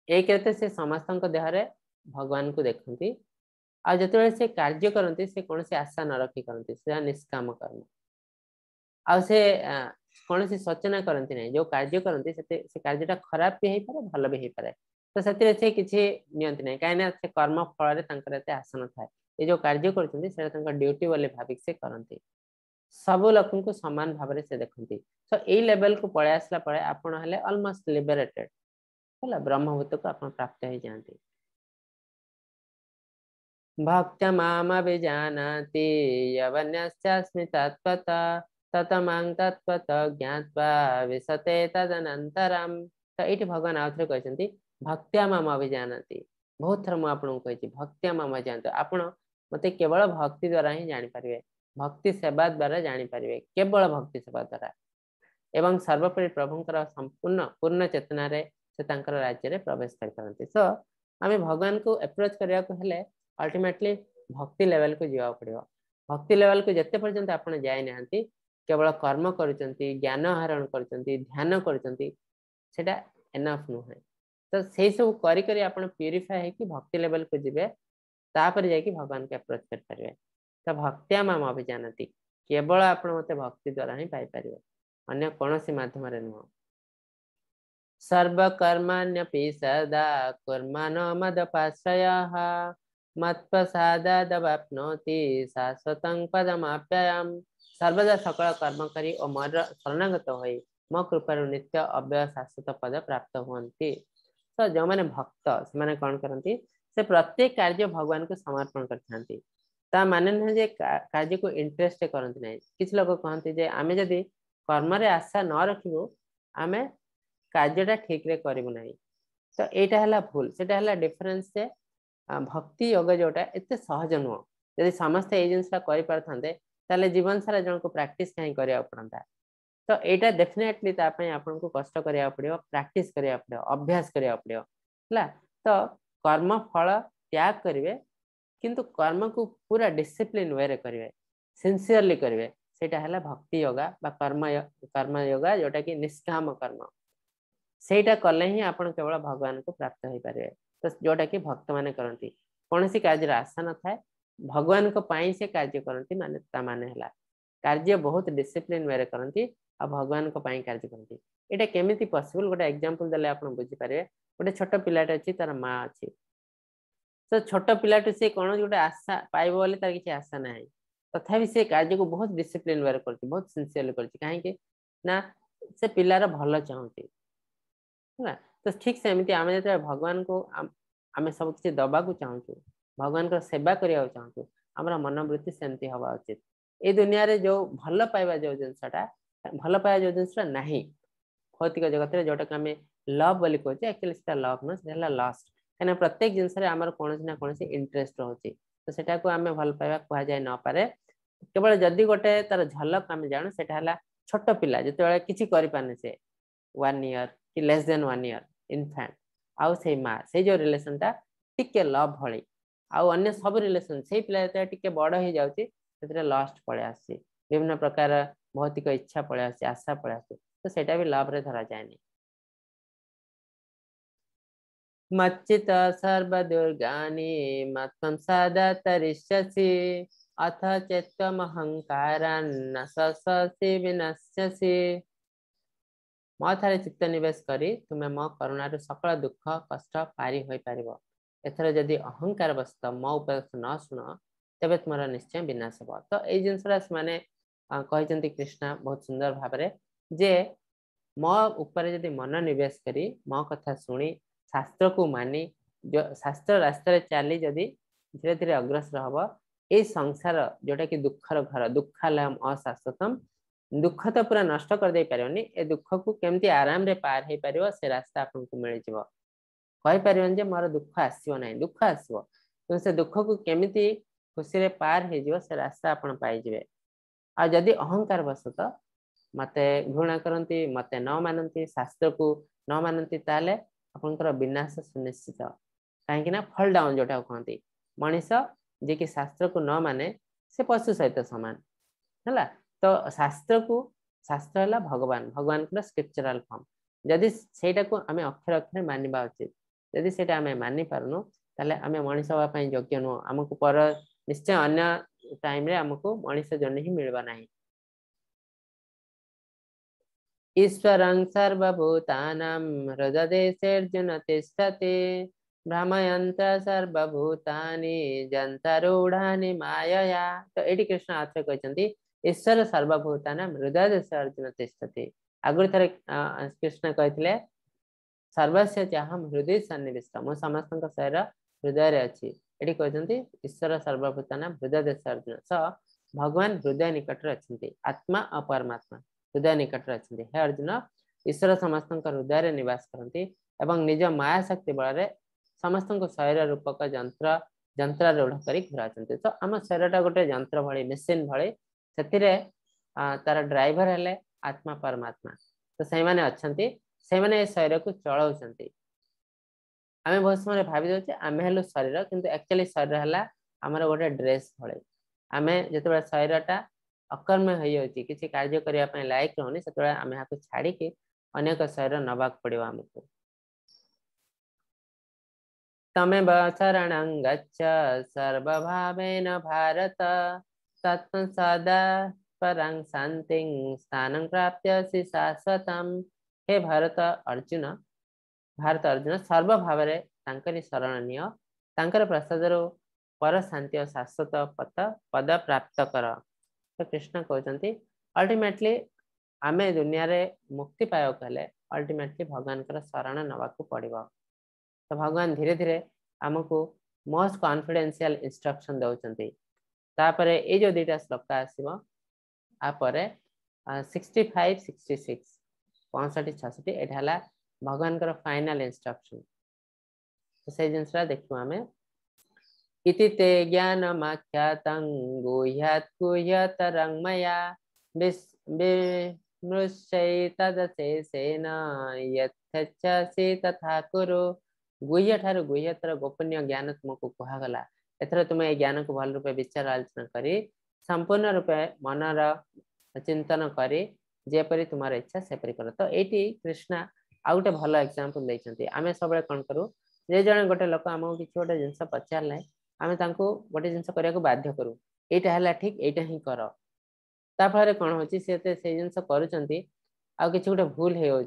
एक से समस्त देहरे भगवान को देखती आ जो से कार्य करती से कौन सी आशा न रखी करती से निष्काम कर्म आ से कौन सी सोचना करती नहीं जो कार्य करती से कार्यटा खराब भी हो पारे भल भी हो पारे। तो से किसी नियंती नहीं कहीं से कर्म फल आशा न था ये जो कार्य कर ड्यूटी बोली भाविक से करती सब लोक को समान भाव से देखती। तो यही लेवल को पलि आसला परे आपण हेले ऑलमोस्ट लिबरेटेड है ब्रह्मभूत को आप प्राप्त हो जाती। भक्त माम विजानाति यवन्यस्यास्मि तत्त्वतः ततमां तत्त्वतः ज्ञात्वा विशते तदनन्तरम्। तो ये भगवान आउ थे कहते भक्त्या माम अभिजानाति बहुत थर मुझे कही भक्त्या माम जानते आपण मत केवल भक्ति द्वारा ही जानीपर भक्ति सेवा द्वारा जानीपर केवल भक्ति सेवा द्वारा एवं सर्वोपरि प्रभुंकर संपूर्ण पूर्ण चेतना से राज्य में प्रवेश करते। सो आम भगवान को अप्रोच करने को हेले अल्टीमेटली भक्ति लेवल को जीवा पड़ो। भक्ति लेवल को जिते पर्यंत आप जाई ना केवल कर्म करचंती ज्ञान आहरण करचंती ध्यान करचंती सेटा एनफ नुहे। तो से सब करी करी आपण प्यूरिफाई है कि भक्ति लेवल को जीवे तापर जाके भगवान के अप्रोच कर पारे। तो भक्त्या माम अभिजानती केवल आप मत भक्ति द्वारा ही पाई पारे अन्य कौन सी माध्यम नुह। सर्वकर्माण्यपि सदा कुर्मनो मदपाश्रयः मत्प्रसादादवाप्नोति शाश्वतं पदमाप्ययम्। सर्वदा सकल कर्म करी और मोर शरणागत होई मो कृपारु नित्य अव्यय शाश्वत पद प्राप्त हुअन्ति। तो जो मैंने भक्त से मैंने कौन करती से प्रत्येक कार्य भगवान को समर्पण करते माने ना कार्य को इंटरेस्ट करती ना। किसी लोग कहते आमे जदि कर्म रे आशा न रखिबो आमे कार्यटा ठीक रे करिबो नाही। तो एटा हला भूल सेटा हला डिफरेंस से भक्ति योग जोटा एते सहज नुह। यदि समस्ते ये जिनसा करि परथांते ताले जीवन सारा जन को प्रैक्टिस कहीं करिया पड़ता। तो एटा डेफिनेटली तापय आपन को कष्ट करिया पड़ियो प्रैक्टिस करिया पड़ियो अभ्यास करिया पड़ियो हला। तो कर्म फल त्याग करिवे किंतु कर्म को पूरा डिसिप्लिन वे रे करिवे सिंसियरली करिवे सेटा हला भक्ति योगा बा कर्म योगा जोटा कि निष्काम कर्म सेटा कले ही आपण केवल भगवान को प्राप्त हो पारे। तो जोटा कि भक्त माने करती कौन सी कार्य आशा न थाए भगवान को पाई से कार्य करती माने ता माने हला कार्य बहुत डिसिप्लिन वे करती आ भगवान को पाई कार्य करती। एटा केमिति पॉसिबल गोटे एग्जांपल देले आपण बुझी पारे। गोटे छोट पिलाटे अछि तार मां अछि तो छोट पिलाटे से कौन गोटे आशा पाइबो बोले तार किसी आशा ना तथापि से कार्य को बहुत डिसिप्लिन वे करती बहुत सिंसियरली करती कहीं ना से पिलार भल चाहती है। तो ठीक से एमती आम जो भगवान को आम सब किसी दबा को चाहूँ भगवान को सेवा करने चाहूँ आम मनोवृत्ति सेमती हवा उचित। ये दुनिया रे जो भल पाइबा जो जिनसटा भल पाइबा जो जिनसा नहीं भौतिक जगत जोटा कि आम लव बोली कहे एक्चुअली लव नुह से लस्ट कहीं प्रत्येक जिनस कौन ना कौन इंटरेस्ट रोचे। तो सेटा को आम भल पाइबा कह जाए न पारे केवल जदि गोटे तार झलक आम जानू से छोट पिला जो किसी करें से 1 ईयर कि लेस देन 1 ईयर इनफैंट आउ से माँ से जो रिलेशन टा टिके लव भली आउ अन्य सब रिलेशन से पिला टिके बड़ हो जाउची से लस्ट पड़े आसी विभिन्न प्रकार भौतिक इच्छा पड़े आसी आशा पड़े आसी तो सेटा भी लव रे धरा जाए। मच्चित सर्व दुर्गानि मत्तं सदा तरिष्यसि अथ चेत्त्वम् अहंकारान् न सससि विनश्यसि। मो थारे चित्त निवेश करी तुम्हें मो करुणार सकल दुख कष्ट पारी हो पार। एथर जदि अहंकार बसत मो उपदेश न शुण तेज तुम निश्चय विनाश हो। तो ये जिनसा से कहते कृष्णा बहुत सुंदर भाव जे मो उपर जदि मन निवेश करी मो कथा शुणी शास्त्र को मानी जो शास्त्र रास्ते चली जदि धीरे धीरे अग्रसर हम ये संसार जोटा कि दुखर घर दुखालयम अशाश्वतम दुख तो पूरा नष्ट कर दे पारे ए दुख को केमती आराम रे पार हो पार से रास्ता आपको मिल जापर मोर दुख आसो ना दुख आसो तो से दुख को केमिति खुशी रे पार हो से रास्ता आप पाइबे। आ जदि अहंकार बसत मते घृणा करती मते न मानती शास्त्र को न मानती ताले आपनकर विनाश सुनिश्चित कहीं ना फॉल डाउन जोटा कहते मनीष जे कि शास्त्र को न माने से पशु सहित समान है तो शास्त्र है भगवान भगवान को स्क्रिप्चुराल फॉर्म जदि सेटा को आम अक्षर अक्षर मानवा उचित जदि सेटा आम मानि पारुनु ताले आम मनीष होगा योग्य नुह आमको पर निश्चय अन्य टाइम रे आमको मनीष जन्म ही मिलवा नहीं ईश्वरं सर्वभूतानां हृदयेऽर्जुन तिष्ठति भ्रमयन्त्र सर्वभूतानि जन्तरूढानि मायया तो एटी कृष्ण आथरे कहते ईश्वर सर्वभूतानां हृदयेऽर्जुन अर्जुन तिष्ठति आगुरी थरे कृष्ण कहते सर्वस्य चाहम हृदय सन्निविष्ट मो समस्त शरीर हृदय अच्छी ये कहते ईश्वर सर्वभूतानां हृदयेऽर्जुन अर्जुन स भगवान हृदय निकट अच्छा आत्मा और परमात्मा हृदय निकट अच्छा हे अर्जुन ईश्वर समस्त हृदय निवास करती एवं निज माया शक्ति बल समस्त शरीर रूपक जंत्रारूढ़ कर घुरा तो आम शरीर गोटे जंत्र भली मेसीन भली से तार ड्राइवर हेले आत्मा परमात्मा तो से मैंने अच्छा से मैंने शरीर को चलाउछंती आम बहुत समय भावी दे आम हेलु शरीर किंतु एक्चुअली शरीर है आमर गोटे ड्रेस भले आम जो शरीरटा अकर्म हो किसी कार्य करने लायक रहनी से आम यहाँ छाड़ी अनेक शरीर नवाक पड़ो आमको तमेव शरणं गच्छ सर्वभावेन भारत तत्त्वं सदा परं शान्तिं स्थानं प्राप्स्यसि शाश्वतम् हे भारत अर्जुन सर्वभावे तांकरी शरणनीय तांकर प्रसादर पर शांति और शाश्वत पद प्राप्त कर तो कृष्ण कहते अल्टीमेटली आम दुनिया रे मुक्ति पाया कहले अल्टीमेटली भगवान शरण नवाक पड़ो तो भगवान धीरे धीरे आमको मोस्ट कॉन्फिडेंशियल इंस्ट्रक्शन दौरान तापर ये जो दुटा श्लोक आसो आपर 65 66 65 66 यहाँ भगवान फाइनल इंस्ट्रक्शन तो से जिनसा देखो आम इति ते ज्ञानमाख्यातं गुह्यात् गुह्यतरं मया विमृश्यैतदशेषेण यच्छसि तथा कुरु गुह्य ठार गुह्यतर गोपनीय ज्ञान तुमको कहगला एथर तुम ये ज्ञान को भल रूपे विचार आलोचना करी संपूर्ण रूपे मनर चिंतन करी जेपरी तुम इच्छा सेपरी कर तो ये कृष्णा आउ गोटे भल एग्जांपल देते आम सब कौन करूँ जे जन गोटे लोक आमको किसी गोटे जिनस पचारे आम गोटे जिनस करने को बाध्य करूँ यहाँ है ठीक यहाँ ही कर ताफल कौन हो जिनस कर किसी गोटे भूल हो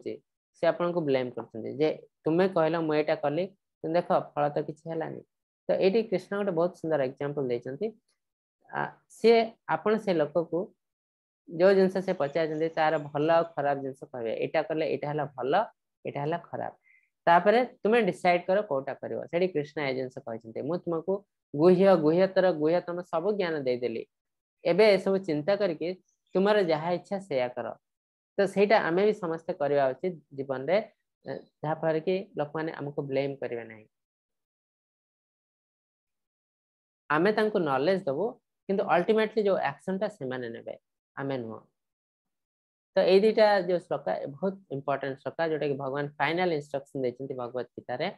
से आपन को ब्लेम कर तुम्हें कहल मुझे कली देख फल तो किसी है तो ये कृष्ण गोटे बहुत सुंदर एग्जांपल देते सी आपन से लोक को जो जिनस से पचार तार भल खराब जिनस कहे यहाँ कले यहाँ है भल यहाँ है खराब तापर तुम्हें डिसाइड कर कौटा कर कृष्ण ए जिनस कहते मुझे तुमको गुह्य गुह्यतर गुह्यतम सब ज्ञान देदेली एवं सब चिंता करके तुमर जहाँ इच्छा से कर तो सहीटा आम भी समस्ते करवा उचित जीवन रे जहाँफल कि लोक मैंने आमको ब्लेम करेंगे ना आमे तांको नॉलेज दबो किंतु अल्टीमेटली जो एक्शन टा से माने नेबे आमे नुह तो ये दुटा जो श्लोक बहुत इंपोर्टेंट श्लोक जोटा कि भगवान फाइनल इंस्ट्रक्शन देते भगवत गीता रे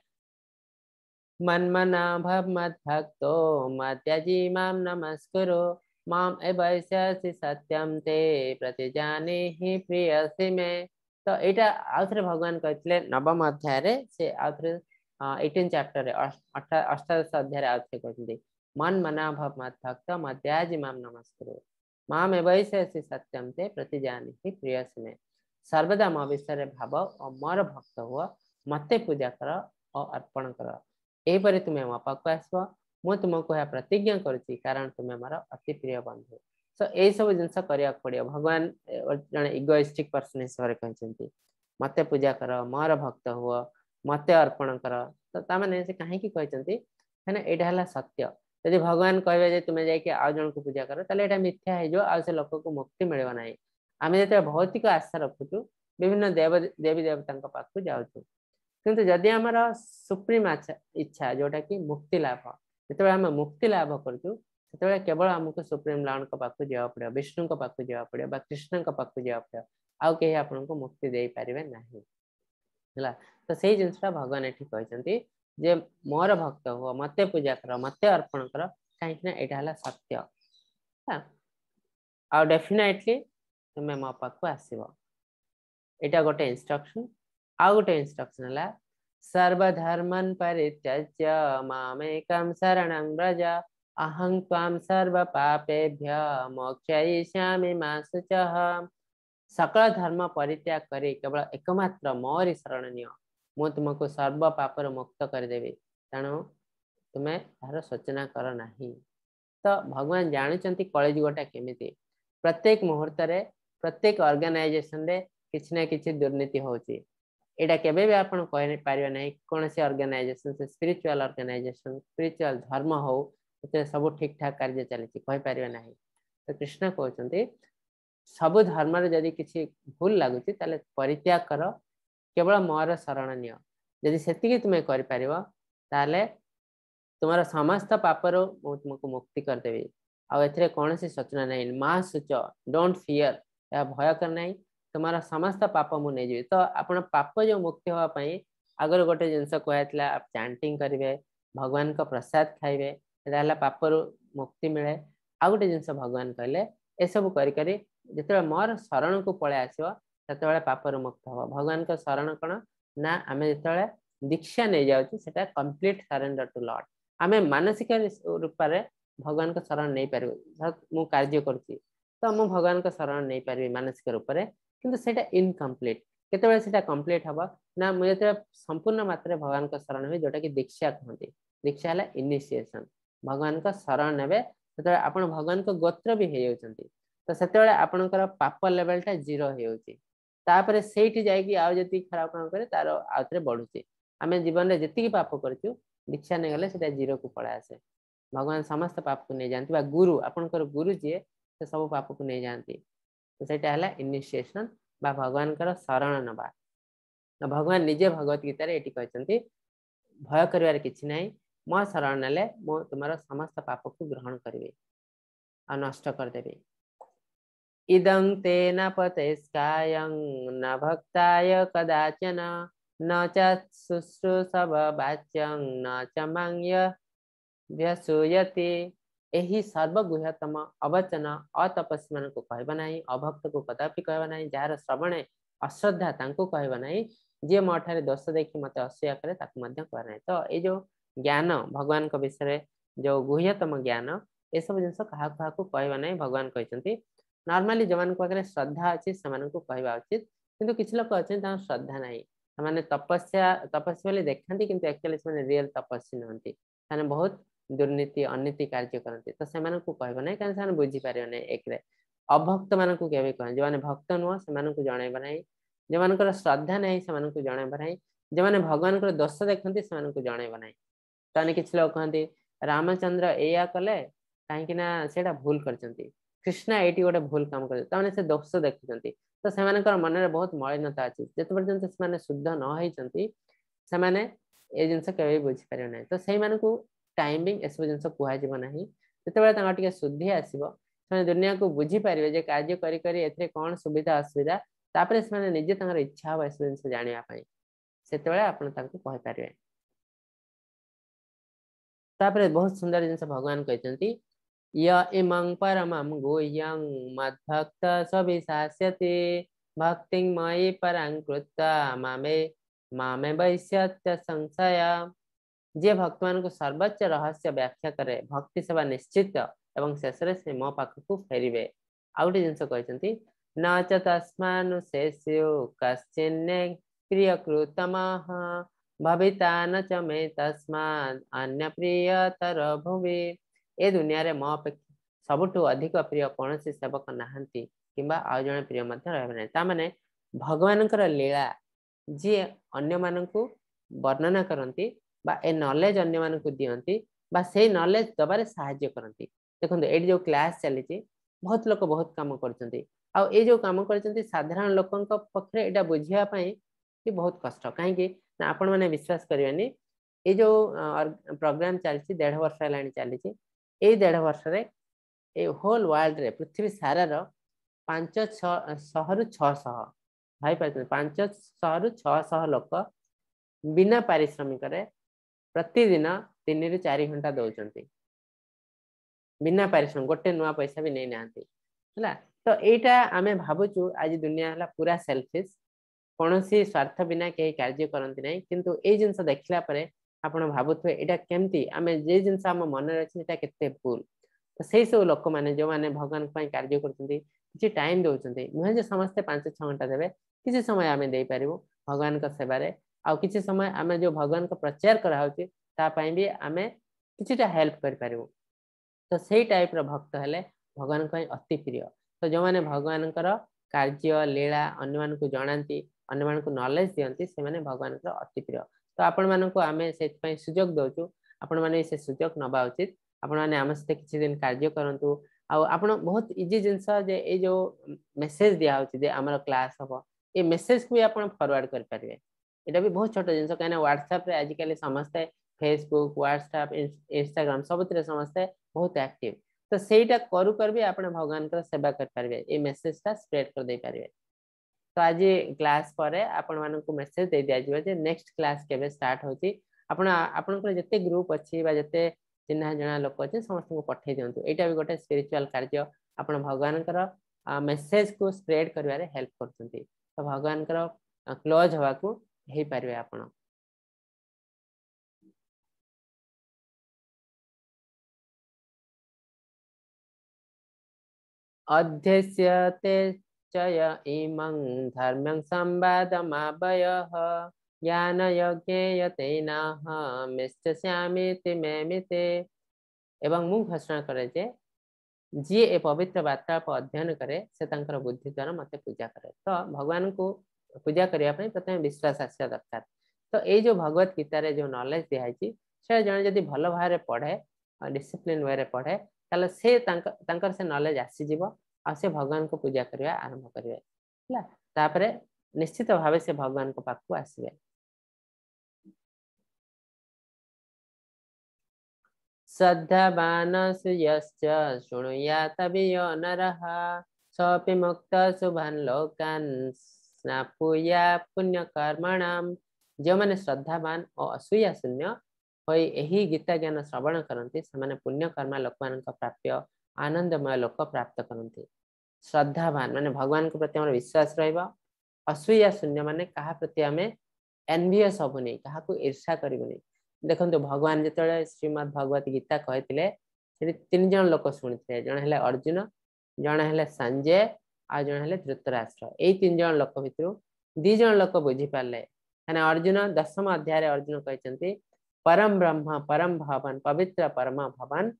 मन्मना भव मद भक्तो मद्याजी माम नमस्कुरु माम एवैस्यसि सत्यम ते प्रतिजानीहि प्रियसि मे तो यहाँ आउ थे भगवान कहते नवम अध्याय से आउ थे 18 चैप्टर अष्टादश अध्याय आउ थे कहते मन मना भव मद भक्त मद्याजी माम नमस्कुरु माम एवैस्यसि सत्यम ते प्रतिजानीहि प्रियसि मे सर्वदा मो विषय भाव और मोर भक्त हुआ मते पूजा कर और अर्पण कर यहीपर तुम्हें मो पाक आसब मु तुमको यह प्रतिज्ञा करुच्ची कारण तुम्हें मोर अति प्रिय बंधु सो यही सब जिनस करने पड़ो भगवान जड़े इगोइस्टिक पर्सन हिसाब से कहते मते पूजा कर मोर भक्त हुआ मते अर्पण कर तो ताने से कहीं कहते यहाँ है सत्य यदि भगवान कहे तुम्हें जाकि आउ जन को पूजा कर ताले मिथ्या हो आ से लोक को मुक्ति मिलना ना आम जो भौतिक आशा रखुचु विभिन्न देवी देवता पाखु जाऊँ किंतु जदि आमर सुप्रीम इच्छा जोटा कि मुक्ति लाभ जो आम मुक्ति लाभ करूँ से केवल आमको सुप्रीम लॉर्ड के पाखु जावा पड़ो विष्णु के पाखु जावा पड़ो कृष्ण के पाखु जावा पड़ो आउ कहीं आपन को मुक्ति दे पारे ना है तो से जिनसा भगवान ये कहते जे मोर भक्त हुआ मते पूजा कर मते अर्पण कर कहीं यहाँ सत्य आ डेफिनेटली तुम्हें मो पाक आसब यहाँ गोटे इंस्ट्रक्शन आ गोटे इंस्ट्रक्शन है सर्वधर्मन् परित्यज्य मामेकं शरणं व्रज अहं त्वां सर्व पापेभ्य मोक्षयिष्यामि मा शुचः सकल धर्म परित्याग करी केवल एकमात्र मोरी शरण नियो मु तुमको सर्व पापर मुक्त करदेवी तेणु तुम्हें तार सूचना कर नहीं तो भगवान जानते कलिजुगटा केमिति प्रत्येक मुहूर्त रे प्रत्येक ऑर्गेनाइजेशन रे किछि ना किछि दुर्नीति होची एटा केबे भी आपण कहि पारिबे नहीं कौन से ऑर्गेनाइजेशन से स्पिरिचुअल ऑर्गेनाइजेशन स्पिरिचुअल धर्म हो ते सब ठीक ठाक कार्य चली कहि पारिबे नहीं तो कृष्ण कहते सब धर्म रे जदि किछि भूल लागुची ताले परित्याग कर केवल मोर शरण नियो यदि सेतिके तुमे करि पारिबो ताले तुम्हारा समस्त पापर तुमको मुक्ति कर देवी आ एथरे कौन सी सूचना नहीं मा शुच डोंट फियर या भय कर नहीं तुम्हारा समस्त पाप मु नहीं जी तो आपण पाप जो मुक्ति होगा पाई आगर गोटे जिनस कहला आप चैंटिंग करेंगे भगवान का प्रसाद खाइबे एला पापर मुक्ति मिले आ गोटे जिनस भगवान कहले ए सब करी करी जिते मोर शरण को पळे आसीबो तते पापर मुक्त हो भगवान का शरण कौन ना आम जिते दीक्षा नहीं जाऊँ सेटा कंप्लीट सरेंडर टू लॉर्ड आम मानसिक रूप से भगवान का शरण नहीं पार मु कार्य करुच्ची तो मु भगवान का शरण नहीं पारि मानसिक रूप से किंतु सेटा इनकम्प्लीट केते सेटा कंप्लीट हम ना मुझे संपूर्ण मात्रा भगवान का शरण हुए जोटा कि दीक्षा कहते दीक्षा है इनिशिएशन भगवान का शरण ने आप भगवान को गोत्र भी हो जाती तो से आपणकर पाप लेवलटा जीरो होपर से जी खराब काम करे तार आउे बढ़ुचे आम जीवन में जी पाप करूँ दीक्षा नहीं गले से जीरो को पड़ा आसे भगवान समस्त पाप को नहीं जानती गुरु आपणकर गुरु जी से सब पाप को नहीं जानती तो सेटा है इनिशिएशन बा भगवान कर शरण नवा भगवान निजे भगवत गीता ये कहते भय कर किसी ना मो शरण ने मो तुम समस्त पाप को ग्रहण करी आ नष्ट करदेवी इदं तेन पतेस्कायं न भक्ताय कदाचन न च शुश्रूषव वाच्यं न च मांग्य व्यसूयते एही सर्वगुह्यतम अवचन अतपस्वी मान को कहबा नहीं अभक्त को कदापि कहबा नहीं जार श्रवणे अश्रद्धा तांको कहबा नहीं जे मोठारे दोष देखि मते असूया करे ताकु मध्य कहबा नहीं तो ए जो ज्ञान भगवान को विषय जो गुह्यतम ज्ञान ए सब जिंस कहा को कहबा नहीं भगवान कहते नॉर्मली जो मान पाखे श्रद्धा अच्छी से कहवा उचित किंतु किसी लोग अच्छे श्रद्धा नहीं से तपस्या देखा कि एक्चुअली से रियल तपस्वी नुहति से बहुत दुर्नीति अनीति कार्य करते तो से कहबा नहीं कहीं बुझीपार नहीं एक अभक्त मान को कह जो मैंने भक्त नुह से जनइबा नहीं जो मान श्रद्धा नहीं से जनइबा नहीं जो मैंने भगवान को दोष देखते से जनइबा नहीं तो किसी लोग कहते रामचंद्र या कले कहीं भूल कर कृष्ण ये गोटे भूल काम कर से दोष देखुं तो से मन में बहुत मलिनता अच्छी जिते पर्यटन से शुद्ध न होती से जिनस के बुझीपार ना तो से टाइमिंग एसब जिन कहना जिते शुद्धि आसो दुनिया को बुझीपारे कार्य करी कौन सुविधा असुविधा तापर से निजे इच्छा हम एसब जिन जानापी से आपरे तापर बहुत सुंदर जिन भगवान कहते य इमं परमं गुह्यं मद्भक्त सविशास्यते भक्तिं मयि परं कृत्वा मामे वैश्यत्य संशय जे भक्त मान को सर्वोच्च रहस्य व्याख्या करे भक्ति सेवा निश्चित एवं शेष से मो पाखक फेरिबे आउटे जिनस कहते न च तस्मानुशेष्यो कश्चिन्ने प्रियकृतमः भविता न च मे तस्माद् अन्य प्रियतर भुवि ए दुनिया रे मो अपेक्षा सबुठु अधिक प्रिय कौन सी सेवक नहांती किंबा आउ जने प्रिय मध्य रहबे नै ता माने भगवान कर लीला जे अन्य मानन को वर्णना करंती बा ए नॉलेज अन्य मानन को दियंती बा से नॉलेज दबारे सहाय्य करंती देखंतु एडी जो क्लास चली छि बहुत लोक बहुत काम करचंती आ ए जो काम करचंती साधारण लोकन को पखरे एटा बुझिया पई कि बहुत कष्ट काहे कि ना आपण माने विश्वास करबेनी ए जो प्रोग्राम चली छि 1.5 वर्ष लानी चली छि ए 1.5 वर्ष रे ए होल वर्ल्ड रे पृथ्वी सारा रो 500 रु 600 भाई 500 रु 600 लोक बिना पारिश्रमिक प्रतिदिन 3 रु 4 घंटा दौरान बिना पारिश्रमिक गोटे नुआ पैसा भी नहीं नांती है। तो एटा आमे भाबुचु आज दुनिया हला पूरा सेल्फिश कौन सी स्वार्थ बिना कहीं कार्य करती ना किंतु ए जिनस देखला परे आपण भाबुथुए एटा केमती आमे जे जिनस हम मन रे अछि एटा केते भूल। तो सही सब लोक माने जो माने भगवान पई कार्य करथि किछि टाइम दउछन्ति नुहे जे समस्त 5-6 घंटा देबे किछि समय आमे देई परिबो भगवान का सेवा रे आ किछि समय आमे जो भगवान का प्रचार करा होछि ता पई भी आमे किछिटा हेल्प कर परिबो। तो सही टाइप रो भक्त हेले भगवान पई अति प्रिय। तो जो माने भगवान कर कार्य लीला अन्य मान को जणांती अन्य मान को नॉलेज दियंती से माने भगवान कर अति प्रिय। तो आपण मान को आमे से पई सुयोग दउछु आपण माने से सुयोग नबा उचित आपण माने आम सहित किछि दिन कार्य करंतु आ आपण बहुत इजी जिंस जे ए जो मेसेज दिया होछि जे हमर क्लास हबो ए मेसेज को आपण फॉरवर्ड कर परिबे एटा भी बहुत छोट जिंस काना व्हाट्सएप रे आज काली समस्त फेसबुक व्हाट्सएप इंस्टाग्राम सबतरे समस्त बहुत एक्टिव। तो सेटा करू कर भी आपण भगवान कर सेवा कर परिबे ए मेसेज ता स्प्रेड कर दे परिबे। तो आज क्लास परे आपण मान को मेसेज दे दिया जिवो जे नेक्स्ट क्लास केबे स्टार्ट होची आपण आपण को जते ग्रुप अछि बा जते चिन्हा जना लोक अछि समस्त को पठै दियंतु एटा भी गोटे स्पिरिचुअल कार्य आपण भगवान कर मेसेज को स्प्रेड करबारे हेल्प करछंती। तो भगवान कर क्लोज हवा को हे परिबे आपण। अध्यस्यते चय इमं धर्मं संवादमावयः ज्ञान यज्ञेयतेनाह मिष्टस्यामिति मेमिते। एवं मु घोषणा करे जे जी ए पवित्र वार्तालाप अध्ययन करे से तांकर बुद्धि द्वारा मते पूजा करे। तो भगवान को पूजा करिया पई प्रथम विश्वास आसिया दरकार। तो ए जो भगवत गीता रे जो नॉलेज दिया छी से जण जदी भलो भारे पढे डिसिप्लिन वे रे पढे ताले से तांकर से नॉलेज आसी जीवो आ से भगवान को पूजा करिया आरंभ करिवे हला तापरे निश्चित भावे से भगवान को पाखु आसीबे। श्रद्धावान सुयश्च शृणुयात वियो नरः सोऽपि मुक्तः शुभान् लोकान् स्नापुया पुण्य कर्मणाम। जो माने श्रद्धावान और असूया शून्य होई एही गीता ज्ञान श्रवण करंती से माने पुण्य कर्म लोक मान का प्राप्य आनंदमय लोक प्राप्त करंती। श्रद्धावान माने भगवान के प्रति हमर विश्वास रहइबा असूया शून्य माने कहा प्रति हमें एनवियस होबनी कहा को ईर्ष्या करबनी। देखंतु भगवान जेतले श्रीमद् भगवत गीता कहतिले से 3 जन लोक सुनिथे जण हेले अर्जुन जण हेले संजय आ जण हेले धृतराष्ट्र। ए 3 जन लोक भितरु 2 जन लोक बुझी पाले माने अर्जुन 10म अध्याय रे अर्जुन कहचंती परम ब्रह्म परम भवन पवित्र परम भवन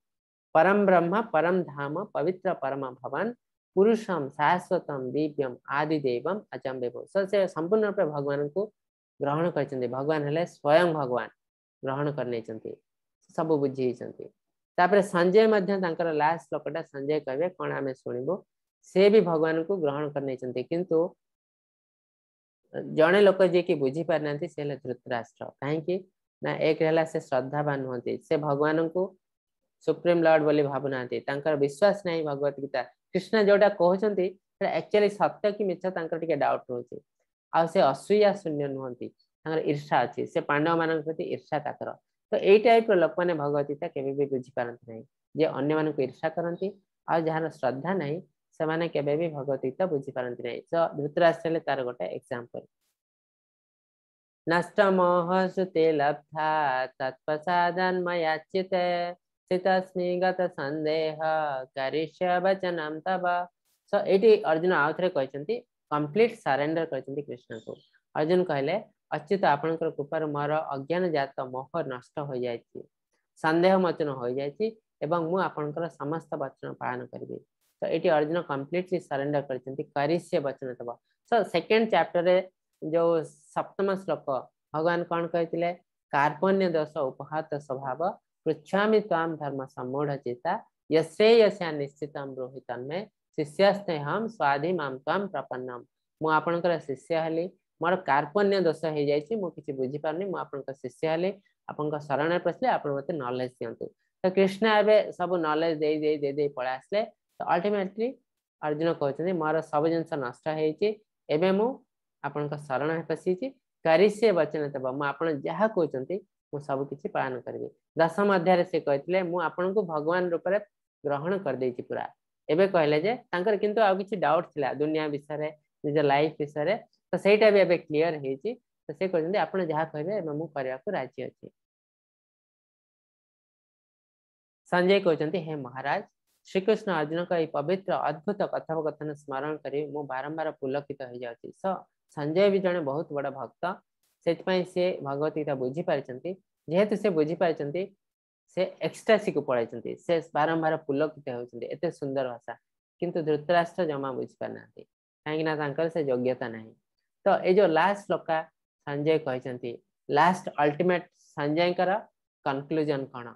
परम ब्रह्म परम धाम पवित्र परम भवन पुरुषम शाश्वतम दिव्यम आदि देवम अजम विभु। से संपूर्ण रूप भगवान को ग्रहण करचंती भगवान हेले स्वयं भगवान ग्रहण करने चंती सब बुझी चंती। तापर संजय मध्य तांकर लास्ट श्लोकटा संजय कहबे कोन हमें सुनिबो से भी भगवान को ग्रहण करने चंती किंतु जणे लोक जे कि बुझी पार नांती से ले धृतराष्ट्र काहे कि ना एक रहला से श्रद्धावान होती से भगवान को सुप्रीम लॉर्ड बोली भावनांती तांकर विश्वास नहीं भगवत गीता कृष्ण जोटा कहउचंती एक्चुअली सत्य कि मिछ तांकर टिके डाउट होची आ से असूया शून्य नहंती तांकर ईर्ष्या अछि से पांडव मानक प्रति ईर्ष्या ताकर। तो ए टाइप रो लोक माने भगवत गीता केबे भी बुझी पारंती नहीं जे अन्य मान को ईर्ष्या करंती आ जहार श्रद्धा नहीं से माने केबे भी भगवत गीता बुझी पारंती नहीं। तो धृतराष्ट्र ले तार गोटे एग्जांपल नष्टमोह सुते लब्धा तत्प्रसादन् मयाच्युते स्थितस्मि गत संदेह करिष्य वचनं तव। सो एटी अर्जुन आउथरे कहचंती कंप्लीट सरेंडर करचंती कृष्ण को। अर्जुन कहले अच्युत आपनकर कृपार मोर अज्ञान जात मोह नष्ट हो जायछि संदेह मोचन हो जायछि एवं मु आपनकर समस्त वचन पालन करबी। तो एटी अर्जुन कंप्लीटली सरेंडर करचंती करिष्य वचन तव। सो सेकंड चैप्टर रे जो 7म श्लोक भगवान कौन कहते कार्पण्य दोष उपहत स्वभाव पृच्छामि ताम धर्म सम्मूढ़ चेता यश्रेयस्या निश्चितम रोहितन में शिष्यस्ते हम स्वाधि माम ताम प्रपन्नम। मु आपनकर शिष्य हली मोर कार्पण्य दोष हो जायछि मु किछि बुझी पारनी मु आपनकर शिष्य हली आपनकर शरण पसले आपन मते नॉलेज दियंतु। तो कृष्ण एबे सब नॉलेज दे पळा आसले। तो अल्टीमेटली अर्जुन कहछथि मोर सब जिंस नष्ट हेछि एबे मु आपण शरण में पशिची करिष्ये वचन तब मु आपण जहा कहते मु सब किछि पालन करबी। दशम अध्याय से कहते मु आपण को भगवान रूप में ग्रहण कर देछि पूरा। एबे कहले जे तांकर किंतु आ किछि डाउट थिला दुनिया विषय निज लाइफ विषय तो सेटा भी एबे क्लियर हेछि। तो से कहते आपण जहा कहबे मु करबा को राजी अछि। संजय कहते हे महाराज श्रीकृष्ण अर्जुन का पवित्र अद्भुत कथोपकथन स्मरण करी मु बारंबार पुलकित हो जाउछि। संजय भी जने बहुत बड़ा भक्त से भगवत गीता बुझी पारिछंती जेहेतु से बुझी पारिछंती से एक्सटेसी को पढ़ाइछंती से बारंबार पुलकित होउछंती एते सुंदर भाषा किंतु धृतराष्ट्र जमा बुझी पारनांती काहेकि ना तांकर से योग्यता नहीं। तो ए जो लास्ट श्लोका संजय कहछंती लास्ट अल्टीमेट संजय कर कंक्लूजन कोन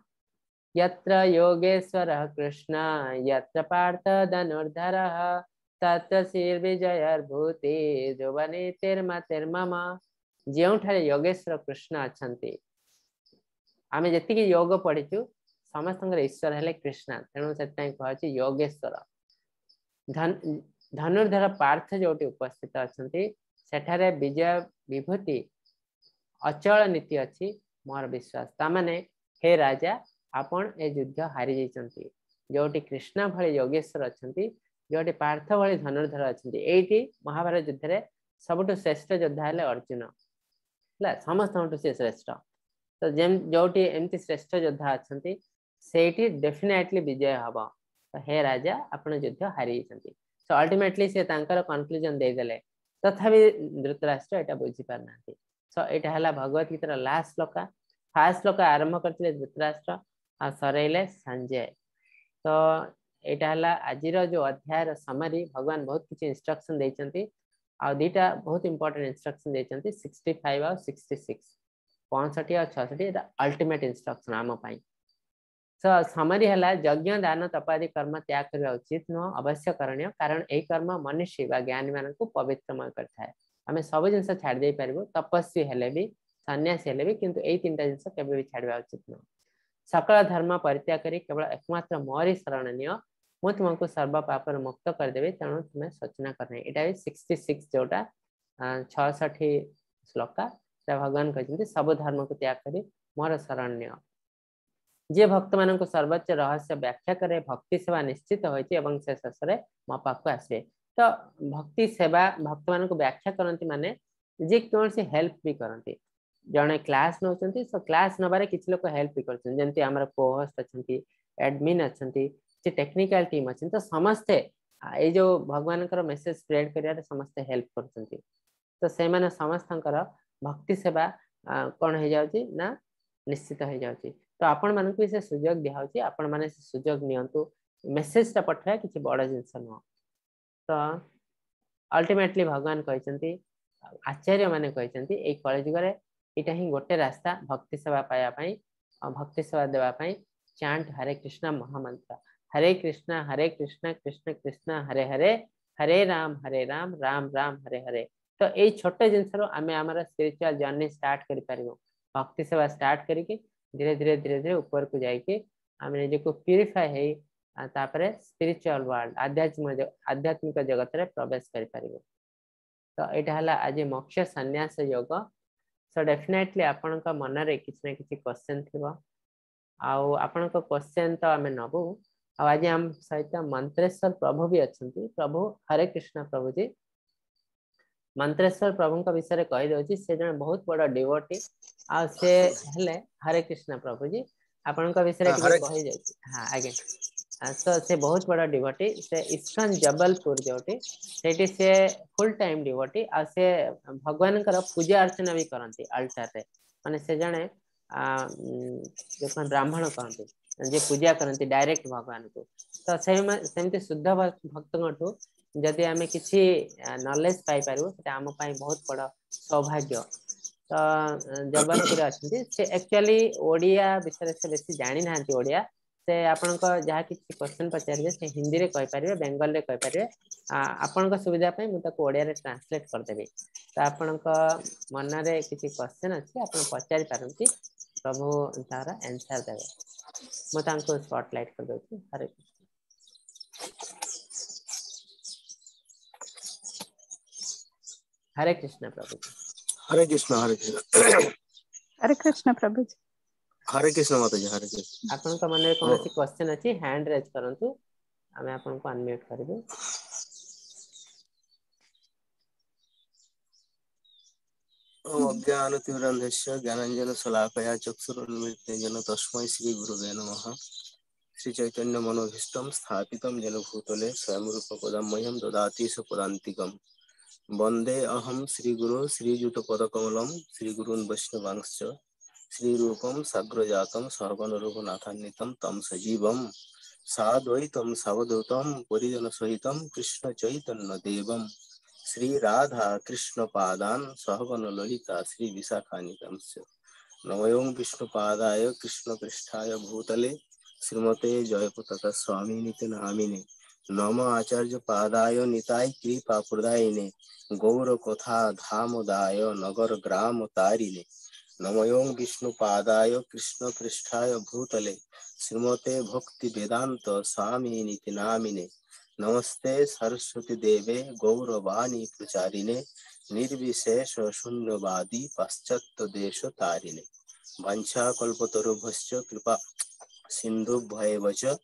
यत्र योगेश्वरः कृष्ण यत्र पार्थ धनुर्धरः तत्र श्रीर्विजयर्भूति जुवनीतिर्मतिर्मम। जोठारे योगेश्वर कृष्ण अछंती आमे जति योग पढ़ीचु समस्त ईश्वर हेले कृष्ण तेणु से कह योगेश्वर। धनुर्धर पार्थ जोटी उपस्थित अछंती सेठारे विजय विभूति अचल नीति अच्छी मोर विश्वास तामाने हे राजा आपण ए युद्ध हारी जाइछंती जोटी कृष्ण भली योगेश्वर अछंती जोटी पार्थ भली धनुर्धर अछंती। एठी महाभारत युद्ध रे सबटु श्रेष्ठ योद्धा हेले अर्जुन ला समस्त से श्रेष्ठ। तो जेम जोटी एमती श्रेष्ठ योद्धा अछंती सेठी डेफिनेटली विजय हबो। तो हे राजा आपण युद्ध हारी जाइछंती। सो अल्टीमेटली से तांकर कंक्लूजन दे देले तथापि धृतराष्ट्र एटा बुझी पारनांती। सो एटा हला भगवत गीतार लास्ट श्लोका। फास्ट श्लोका आरंभ करथिले धृतराष्ट्र आ सरेले संजय। तो एटा हला आजिर जो अध्याय समरी भगवान बहुत किछि इंस्ट्रक्शन देइचंती आ दीटा बहुत इंपोर्टेंट इंस्ट्रक्शन देइचंती 65 और 66 65 और 66 एटा अल्टीमेट इंस्ट्रक्शन आम पई। सो समरी हला यज्ञ दान तपादि कर्म त्याग करबा उचित न अवश्य करणीय कारण एही कर्म मनुष्य बा ज्ञानी मान को पवित्रमय करथाय। आमे सब जिंस छाड़ दे परबो तपस्वी हेले भी सन्यासी हेले भी किंतु एही तीनटा जिंस केबे भी छाड़बा उचित न। सकल धर्म परित्याग करी केवल एकमात्र मोरी शरण नियो मु तुमको सर्व पापर मुक्त कर देबे तेणु तुम्हें सूचना करने। एटा भी 66 जोटा 66 श्लोका भगवान कहते सब धर्म को त्याग करी मोर शरण नियो। जे भक्त मान को सर्वोच्च रहस्य व्याख्या करे भक्ति सेवा निश्चित होइछि एवं से शेष रे मो पाखु आसे। तो भक्ति सेवा भक्त मान को व्याख्या करंती माने जे कौन से हेल्प भी करंती जने क्लास नउचंती सो क्लास नबारे किछ लोक हेल्प भी करछन जेंति हमर कोहोस्ट अछंती एडमिन अछंती जे टेक्निकल टीम अछन तो समस्ते ए जो भगवान कर मेसेज स्प्रेड करिया समस्ते हेल्प करछंती। तो से माने समस्तंकर भक्ति सेवा कोन हो जाउची ना निश्चित हो जाउची। तो आपण मान को से सुयोग दिया होची आपण माने से सुयोग नियंतु मेसेज ता पठा किछि बड़ जिंस न। तो अल्टीमेटली भगवान कहचंती आचार्य माने कहचंती ए कलियुग रे इटा ही गोटे रास्ता भक्ति सेवा पाया पाई और भक्ति सेवा देवा पाई चांट हरे कृष्णा महामंत्र हरे कृष्णा कृष्ण कृष्ण हरे हरे हरे राम राम राम हरे हरे। तो ये छोटे जिनस आमे आमर स्पिरिचुअल जर्नी स्टार्ट करि परिबो भक्ति सेवा स्टार्ट करिके धीरे धीरे धीरे धीरे ऊपर को जाइके आमे निजे को प्यूरिफाई हे तापरे स्पिरिचुअल वर्ल्ड आध्यात्मिक जगत रे प्रवेश करि परिबो। तो एटा हला आज मोक्ष संन्यास योग। सो डेफिनेटली आपण का मन रे किछ ना किछ क्वेश्चन थिबो आउ आपण को क्वेश्चन तो आमे नबु। आज हम सहित मंत्रेश्वर प्रभु भी अछंती। प्रभु हरे कृष्ण प्रभु जी मंत्रेश्वर प्रभु का विषय रे कहि दोची से जने बहुत बड़ा डिवोटी आ से हेले हरे कृष्ण प्रभु जी आपण का विषय रे कहि जाय। हां आगे तो से बहुत बड़ा डिवोटी से इस्कन जबलपुर जोटी सेठी से फुल टाइम डिवोटी आ से भगवान कर पूजा अर्चना भी करंती अल्टर रे माने से जने जो ब्राह्मण करंती जे पूजा करंती डायरेक्ट भगवान को। तो सेमती शुद्ध भक्तों जदि आमे किसी नॉलेज पाई पारू से आम पाई बहुत बड़ा सौभाग्य। तो जबलपुर अच्छी से एक्चुअली ओडिया विषय से बेसी जानी ना ओडिया से आपण जहाँ किसी क्वेश्चन पचारे से हिंदी रे कहि पारे बेंगल रे कहि पारे आपण सुविधा पाई मु ताको ओडिया रे ट्रांसलेट कर देबी। तो आपण मन रे किसी क्वेश्चन अच्छी आपण पचारि पारंती प्रभु तार आंसर देबे मु तांको स्पॉटलाइट कर दोची। हरे हरे कृष्ण प्रभु जी। हरे कृष्ण हरे कृष्ण हरे कृष्ण प्रभु जी। हरे कृष्ण माता जी हरे कृष्ण। आपन को मन में कौन सी क्वेश्चन अछि हैंड रेज करंतु आमे आपन को अनम्यूट करबे। अज्ञानतिमिरान्धस्य ज्ञानाञ्जनशलाकया चक्षुरुन्मिलितं तस्मै श्रीगुरुवे नमः। श्रीचैतन्यमनोभीष्टं स्थापितं येन भूतले स्वयं रूपपदं मह्यं ददाति स्वपदान्तिकम्। वन्दे अहं श्रीगुरो श्रीयुतपदकमलं श्रीगुरून् वैष्णवांश्च श्रीरूपं साग्रजातं सहगणरघुनाथान्वितं तं सजीवं साद्वैतं सावधूतं परिजनसहितं कृष्णचैतन्यदेवं श्री राधा कृष्ण पादान सहगण ललिता श्री विशाखानिकंस्य नमयों विष्णुपादाय कृष्ण पृष्ठाय भूतले श्रीमते जयपताका स्वामी नित्य नामिने नम आचार्य पादाय निताय कृपा प्रदायिने गौर कथा धामदाय नगर ग्राम तारिणे नमयों विष्णुपादाय कृष्ण पृष्ठाय भूतले श्रीमते भक्ति वेदांत स्वामी नित्य नामिने नमस्ते सरस्वती देवे गौरवाणी प्रचारिणे निर्विशेष शून्यवादी पाश्चात्य देश तारिणे वंशा कल्पतरुभ्यश्च कृपा सिन्धुभ्यैव च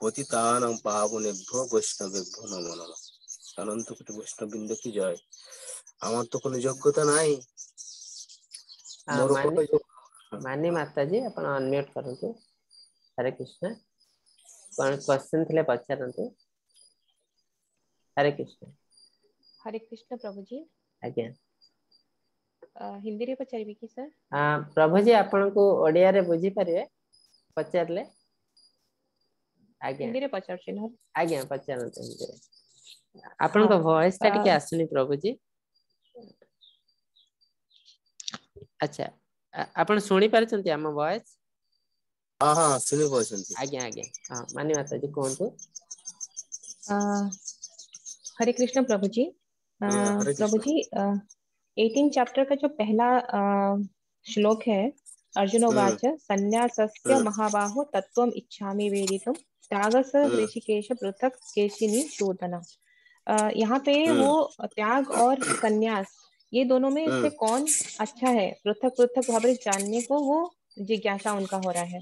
पतितानां पावनेभ्यो वैष्णवेभ्यो नमो नमः। अनंत कोटि वैष्णववृंद की जय। আমার তো কোনো যোগ্যতা নাই মোর কোনো मानी माता जी अपन अनम्यूट करंतु। हरे कृष्ण कौन क्वेश्चन थिले पचारंतु। हरे कृष्ण। हरे कृष्ण प्रभु जी। आज्ञा हिंदी रे पचारिबे कि सर? प्रभु जी आपन को ओडिया रे बुझी परिवे पचारले। आज्ञा हिंदी रे पचारछि न। आज्ञा पचारंतु हिंदी रे। आपन को वॉइस ता टिके आसुनी प्रभु जी। अच्छा आपन सुनी पारछंती हम वॉइस? हां हां सुनी पारछंती। आज्ञा आज्ञा हां मानी माता जी कोंतु। हरे कृष्ण प्रभु जी। प्रभु जी 18 चैप्टर का जो पहला श्लोक है अर्जुन उवाच संन्यासस्य महाबाहो तत्त्वम् इच्छामि वेदितुं त्यागस ऋषिकेश पृथक केशिनी शोधना। यहाँ पे वो त्याग और संन्यास ये दोनों में से कौन अच्छा है पृथक पृथक भाव जानने को वो जिज्ञासा उनका हो रहा है।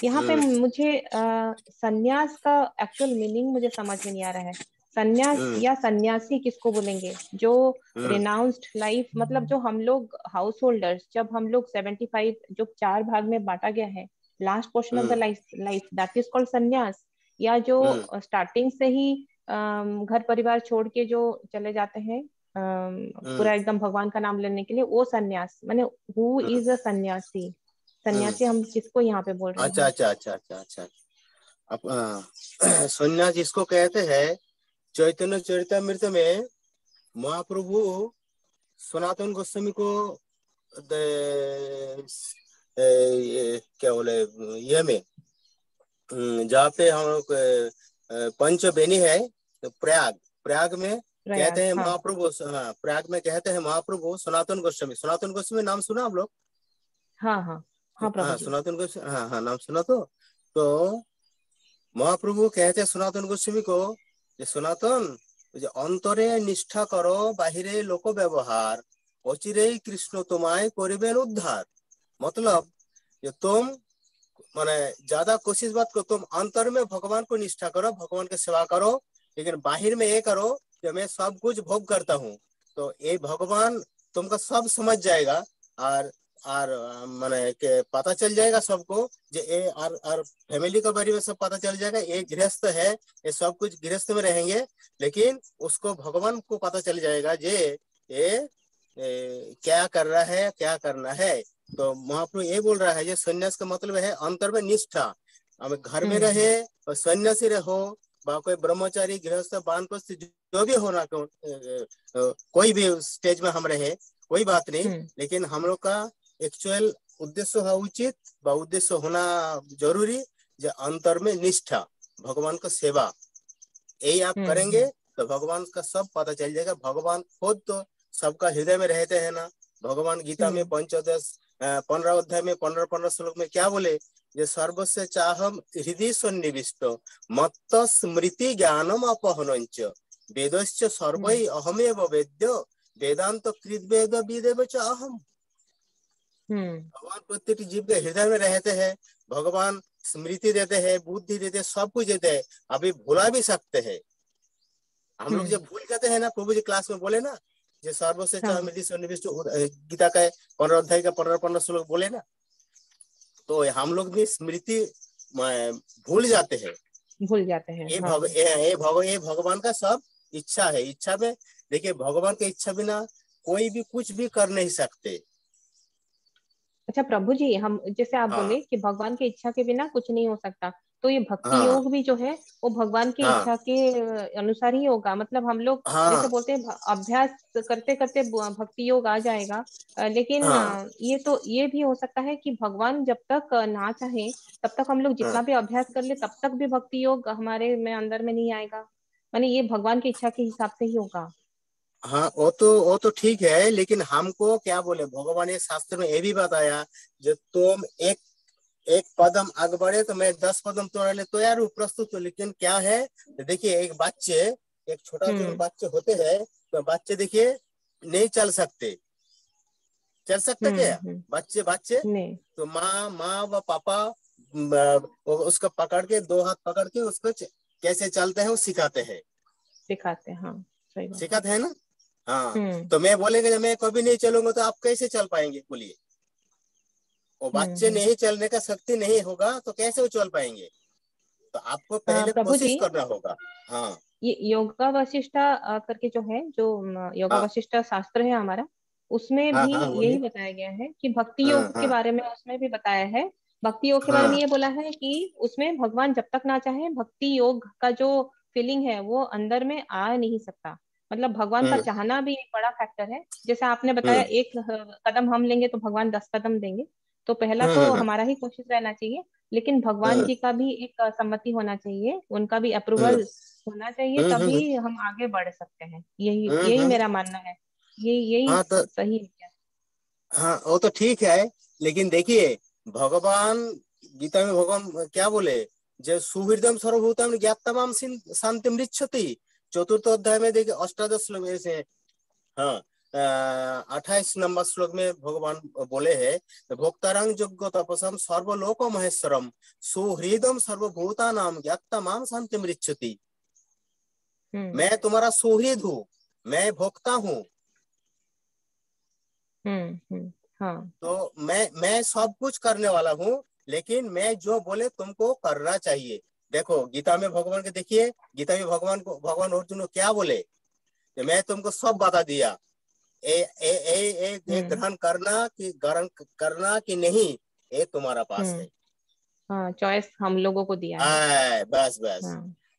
यहाँ पे मुझे संन्यास का एक्चुअल मीनिंग मुझे समझ में नहीं आ रहा है। संन्यास या सन्यासी किसको बोलेंगे? जो रिनाउंस्ड लाइफ मतलब जो हम लोग हाउस होल्डर्स जब हम लोग 75 जो 4 भाग में बांटा गया है last portion of the life that is called संन्यास, या जो स्टार्टिंग से ही घर परिवार छोड़ के जो चले जाते हैं पूरा एकदम भगवान का नाम लेने के लिए वो संन्यास माने हु इज अ सन्यासी? सन्यासी हम किसको यहाँ पे बोल रहे हैं? अच्छा अच्छा अच्छा अच्छा अच्छा सन्यास इसको कहते हैं चैतन्य चरितमृत में महाप्रभु सनातन गोस्वामी को क्या बोले ये में जहाँ पे हम लोग पंचबेनी है तो प्रयाग में कहते हैं महाप्रभु। हाँ प्रयाग में कहते हैं महाप्रभु सनातन गोस्वामी नाम सुना आप लोग? हाँ हाँ हाँ प्रभु जी। सनातन गोस्वामी हाँ हाँ नाम सुना। तो महाप्रभु कहते हैं सनातन गोस्वामी को सनातन अंतरे निष्ठा करो बाहिरे लोक व्यवहार अचिरे कृष्ण तुम्हारे करिबेन उद्धार। मतलब ये तुम माने ज्यादा कोशिश मत करो, तुम अंतर में भगवान को निष्ठा करो, भगवान की सेवा करो, लेकिन बाहर में ये करो कि मैं सब कुछ भोग करता हूँ तो ये भगवान तुमका सब समझ जाएगा और माने के पता चल जाएगा सबको जो ये और फैमिली के बारे में सब पता चल जाएगा। ये गृहस्थ है, ये सब कुछ गृहस्थ में रहेंगे, लेकिन उसको भगवान को पता चल जाएगा ये क्या कर रहा है क्या करना है। तो महाप्रभु ये बोल रहा है ये सन्यास का मतलब है अंतर में निष्ठा। हमें घर में रहे और सन्यासी रहो कोई ब्रह्मचारी गृहस्थ वानप्रस्थ जो भी होना कोई भी स्टेज में हम रहे कोई बात नहीं, लेकिन हम लोग का एक्चुअल उद्देश्य है उचित व उद्देश्य होना जरूरी जो अंतर में निष्ठा भगवान का सेवा यही आप करेंगे तो भगवान का सब पता चल जाएगा। भगवान खुद तो सबका हृदय में रहते हैं ना। भगवान गीता में 15 अध्याय में 15 श्लोक में क्या बोले जे सर्वस्य चाहम हृदय सन्निविष्ट मत्त स्मृति ज्ञानम अपहनंच वेदश्च सर्वै अहमेव वेद्य वेदांत कृत वेद विदेव च अहम। भगवान प्रत्येक जीव के हृदय में रहते हैं। भगवान स्मृति देते हैं, बुद्धि देते हैं, सब कुछ देते हैं। अभी भुला भी सकते हैं हम लोग। जब भूल जाते हैं ना, प्रभु जी क्लास में बोले ना, जो सर्वश्रेष्ठ अमृत सन्निविष्ट गीता का 15 अध्याय का 15 श्लोक बोले ना, तो हम लोग भी स्मृति भूल जाते हैं। ये भगवान का सब इच्छा है। इच्छा में देखिए, भगवान की इच्छा बिना कोई भी कुछ भी कर नहीं सकते। अच्छा प्रभु जी, हम जैसे आप बोले कि भगवान की इच्छा के बिना कुछ नहीं हो सकता, तो ये भक्ति योग भी जो है वो भगवान की इच्छा के अनुसार ही होगा। मतलब हम लोग जैसे बोलते हैं अभ्यास करते करते भक्ति योग आ जाएगा, लेकिन ये तो ये भी हो सकता है कि भगवान जब तक ना चाहे तब तक हम लोग जितना भी अभ्यास कर ले तब तक भी भक्ति योग हमारे में अंदर में नहीं आएगा। माने ये भगवान की इच्छा के हिसाब से ही होगा। हाँ, वो तो ठीक है, लेकिन हमको क्या बोले भगवान ने शास्त्र में ये भी बताया, जो तुम एक कदम आगे बढ़े तो मैं 10 कदम तुम्हारे लिए तैयार हूँ, प्रस्तुत हूँ। लेकिन क्या है, देखिए एक छोटा जो बच्चे होते हैं, तो बच्चे देखिए नहीं चल सकते। चल सकते क्या बच्चे? तो माँ व पापा उसको पकड़ के, 2 हाथ पकड़ के उसको कैसे चलते हैं वो सिखाते हैं। सिखाते हैं ना। हाँ, तो मैं बोलेंगे मैं कभी नहीं चलूंगा, तो आप कैसे चल पाएंगे बोलिए? वो बच्चे नहीं चलने का शक्ति नहीं होगा तो कैसे वो चल पाएंगे? तो आपको पहले कोशिश करना होगा। हाँ, ये योगा वशिष्ठ करके जो है, जो योगा वशिष्ठ शास्त्र है हमारा, उसमें भी यही बताया गया है कि भक्ति योग के बारे में उसमें भी बताया है। भक्ति योग के बारे में ये बोला है कि उसमें भगवान जब तक ना चाहे भक्ति योग का जो फीलिंग है वो अंदर में आ नहीं सकता। मतलब भगवान का चाहना भी एक बड़ा फैक्टर है। जैसे आपने बताया, एक कदम हम लेंगे तो भगवान 10 कदम देंगे। तो पहला तो हमारा ही कोशिश रहना चाहिए, लेकिन भगवान जी का भी एक सम्मति होना चाहिए, उनका भी अप्रूवल होना चाहिए, तभी हम आगे बढ़ सकते हैं। यही मेरा मानना है। यही सही है क्या? हाँ, वो तो ठीक है, लेकिन देखिए भगवान गीता में भगवान क्या बोले, जो सुहृदम सर्वभूतम ज्ञातमाम शांति मृच्छति। 4th अध्याय में देखिए 18 श्लोक में से 28 नंबर श्लोक में भगवान बोले हैं, भोक्तारंग योग्य तपसम सर्वलोक महेश्वरम सुहृदम सर्वभूतानाम ज्ञातमाम शांति मृच्छति। मैं तुम्हारा सुहृद हूँ, मैं भोक्ता हूँ। तो मैं सब कुछ करने वाला हूँ, लेकिन मैं जो बोले तुमको करना चाहिए। देखो गीता में भगवान के देखिए, गीता में भगवान अर्जुन को क्या बोले, मैं तुमको सब बता दिया। ग्रहण करना कि नहीं, ये तुम्हारा पास है। चॉइस हम लोगों को दिया है। बस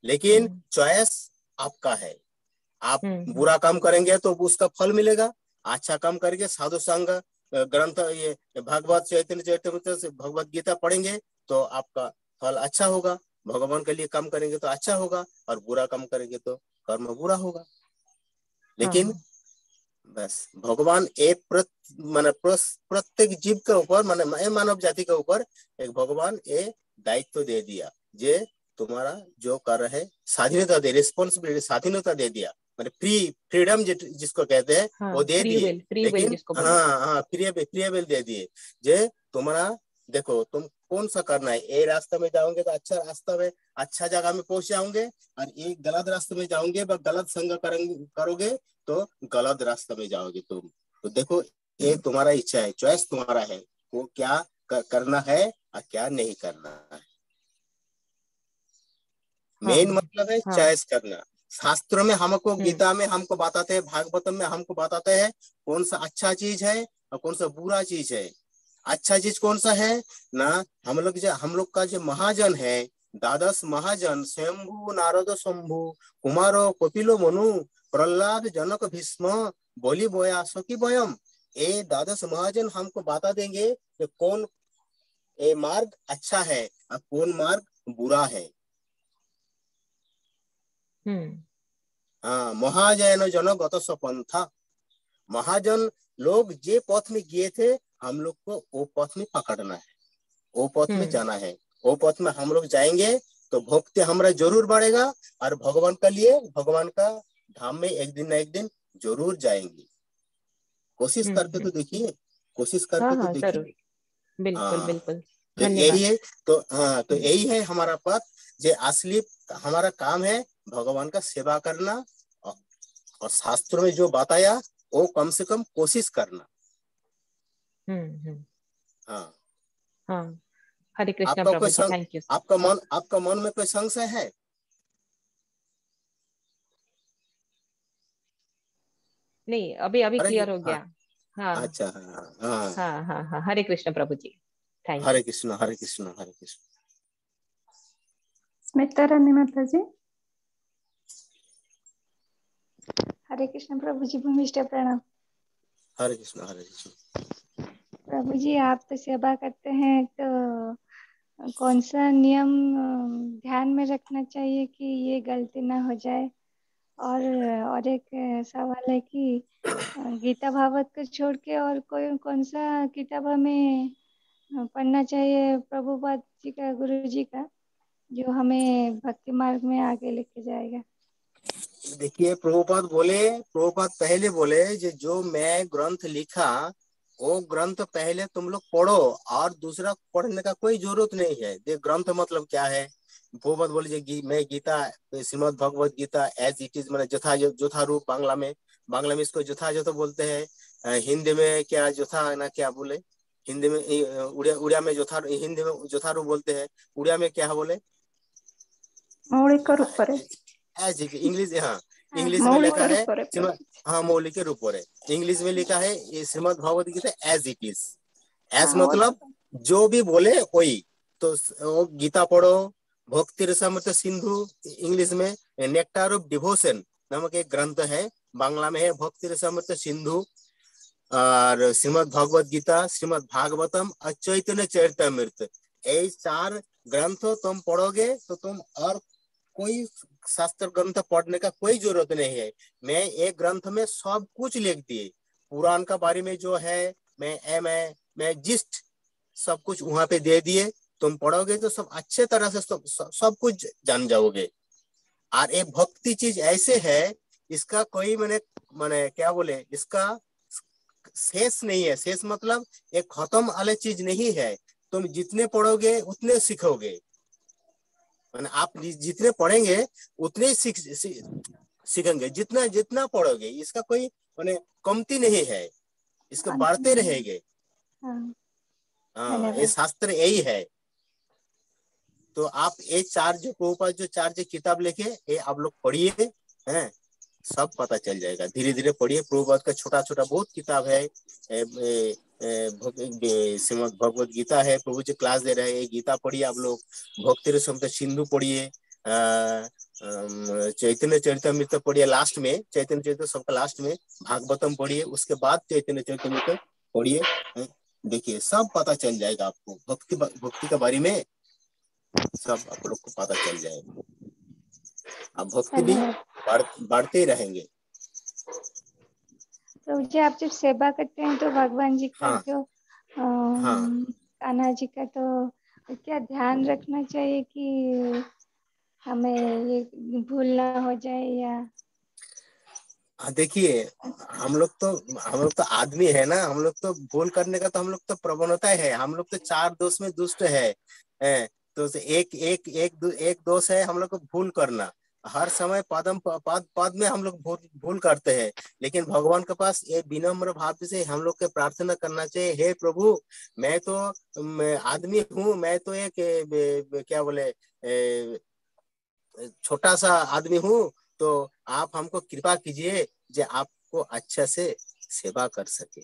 लेकिन चॉइस आपका है। आप बुरा काम करेंगे तो उसका फल मिलेगा, अच्छा काम करके साधु संग ग्रंथ ये भागवत चैतन्य चैतन्य से भगवत गीता पढ़ेंगे तो आपका फल अच्छा होगा। भगवान के लिए काम करेंगे तो अच्छा होगा, और बुरा काम करेंगे तो कर्म बुरा होगा। लेकिन बस भगवान एक प्रत्येक जीव के ऊपर, माने मानव जाति के ऊपर एक भगवान एक दायित्व दे दिया, जे तुम्हारा जो कर रहे स्वाधीनता दे, रिस्पॉन्सिबिलिटी स्वाधीनता दे दिया, मतलब फ्रीडम जिसको कहते हैं वो दे दिए। लेकिन फ्री विल दे दिए, जे तुम्हारा देखो तुम कौन सा करना है। ए रास्ते में जाओगे तो अच्छा रास्ता में, अच्छा जगह में पहुंच जाओगे, और एक गलत रास्ते में जाओगे गलत संग करोगे तो गलत रास्ते में जाओगे तुम। तो देखो ये तुम्हारा इच्छा है, चॉइस तुम्हारा है, वो क्या करना है और क्या नहीं करना है। मेन मतलब है चॉइस करना। शास्त्र में हमको, गीता में हमको बताते हैं, भागवतम में हमको बताते हैं कौन सा अच्छा चीज है और कौन सा बुरा चीज है। अच्छा चीज कौन सा है ना, हम लोग का जो महाजन है, 12 महाजन, स्वयंभू नारद शंभु कुमारो कपिलो मनु प्रहलाद जनक भीष्म बोली बोया सखी बयम। ये 12 महाजन हमको बता देंगे कि कौन ये मार्ग अच्छा है और कौन मार्ग बुरा है। हाँ, महाजन जन गत पंथा, महाजन लोग जे पथ में गए थे, हम लोग को वो पथ में पकड़ना है, वो पथ में जाना है। वो पथ में हम लोग जाएंगे तो भक्ति हमारा जरूर बढ़ेगा, और भगवान के लिए, भगवान का धाम में एक दिन न एक दिन जरूर जाएंगे। कोशिश करके तो देखिए, कोशिश करके तो हाँ देखिए। जरूर, बिल्कुल हाँ, बिल्कुल, तो धन्यवाद। यही है। तो हाँ, तो यही है हमारा पथ, जे असली हमारा काम है भगवान का सेवा करना, और शास्त्रों में जो बताया वो कम से कम कोशिश करना। हम्म। हाँ, हाँ, हरे कृष्णा आपका प्रभु कोई जी, थैंक यू। आपका मन में कोई संशय है? नहीं, अभी अभी अरे क्लियर हो हाँ, गया। हाँ अच्छा, हाँ हाँ, हाँ हाँ हाँ, हरे कृष्ण प्रभु जी, थैंक यू। हरे कृष्ण हरे कृष्ण हरे कृष्ण। स्मिता रानी माता जी। हरे कृष्ण प्रभु जी, भूमिष्ठ प्रणाम। हरे कृष्ण हरे कृष्ण। प्रभु जी, आप तो सेवा करते हैं, तो कौन सा नियम ध्यान में रखना चाहिए कि ये गलती ना हो जाए? और एक सवाल है कि गीता भागवत को छोड़ के और कोई कौन सा किताब हमें पढ़ना चाहिए प्रभुपाद जी का, गुरु जी का, जो हमें भक्ति मार्ग में आगे लेके जाएगा? देखिए, प्रभुपाद पहले बोले जो मैं ग्रंथ लिखा वो ग्रंथ पहले तुम लोग पढ़ो, और दूसरा पढ़ने का कोई जरूरत नहीं है। देख, ग्रंथ मतलब क्या है? प्रभुपाद बोले मैं Gita, Shrimad Bhagavad Gita as it is, मैंने जोथा रूप, बांग्ला में इसको यथायथ बोलते हैं। हिंदी में क्या जोथा ना क्या बोले, हिंदी में उड़िया में जोथा, हिंदी में जोथा रूप बोलते हैं। उड़िया में क्या बोले? मौलिक रूप रे। एज इंग्लिश, हाँ, हाँ, इंग्लिश में मौलिक लिखा है रूप रे प्रभु जी। हाँ, मौलिक के रूप है। इंग्लिश में लिखा है ये Shrimad Bhagavad Gita as it is. As हाँ, वो मतलब तो जो भी बोले वही। तो वो गीता पढ़ो। भक्ति रसामृत सिंधु, इंग्लिश में नेक्टार ऑफ डिवोशन नामक एक ग्रंथ है, बांग्ला में है भक्ति रसामृत सिंधु। और श्रीमद् भगवत गीता, श्रीमद् भागवतम और चैतन्य चरितमृत, ये 4 ग्रंथ तुम पढ़ोगे तो तुम और कोई शास्त्र ग्रंथ पढ़ने का कोई जरूरत नहीं है। मैं एक ग्रंथ में सब कुछ लिख दिए, पुराण का बारे में जो है, मैं जिस्ट सब कुछ वहां पे दे दिए। तुम पढ़ोगे तो सब अच्छे तरह से सब कुछ जान जाओगे। और एक भक्ति चीज ऐसे है, इसका कोई मैंने क्या बोले, इसका शेष नहीं है। शेष मतलब एक खत्म वाले चीज नहीं है। तुम जितने पढ़ोगे उतने सीखोगे, मैंने आप जितने पढ़ेंगे उतने ही सीखेंगे। जितना जितना पढ़ोगे, इसका कोई मैंने कमती नहीं है, इसको अंत बढ़ते नहीं है। रहेंगे। हाँ, हाँ, ये धन्यवाद। शास्त्र यही है। तो आप ये 4 जो प्रभुपाद जो 4 जो किताब लिखे, ये आप लोग पढ़िए, हैं, सब पता चल जाएगा। धीरे धीरे पढ़िए। प्रभुपाद का छोटा छोटा बहुत किताब है। श्रीमद् भगवत गीता है, प्रभु जी क्लास दे रहे हैं, गीता पढ़िए आप लोग। भक्ति रसमृत सिंधु पढ़िए, चैतन्य चरितमृत पढ़िए लास्ट में, चैतन्य चरित सबका लास्ट में। भागवतम पढ़िए, उसके बाद चैतन्य चरितमृत पढ़िए। देखिए, सब पता चल जाएगा आपको, भक्ति के बारे में सब आप लोग को पता चल जाएगा। अब भक्ति भी धन्यवाद बढ़ते ही रहेंगे। प्रभु जी। आप जब सेवा करते हैं तो भगवान जी का हाँ जो हाँ, कान्हा जी का, तो क्या ध्यान रखना चाहिए कि हमें ये भूल ना हो जाए? या देखिए, हम लोग तो आदमी है ना, हम लोग तो भूल करने का तो हम लोग तो प्रवणता है। हम लोग तो 4 दोष में दुष्ट है। तो एक दोष है हम लोग को भूल करना। हर समय पद में हम लोग भूल करते हैं। लेकिन भगवान के पास ये विनम्र भाव से हम लोग के प्रार्थना करना चाहिए, हे प्रभु, मैं आदमी हूँ, मैं तो एक क्या बोले, छोटा सा आदमी हूँ। तो आप हमको कृपा कीजिए जो आपको अच्छा से सेवा कर सके।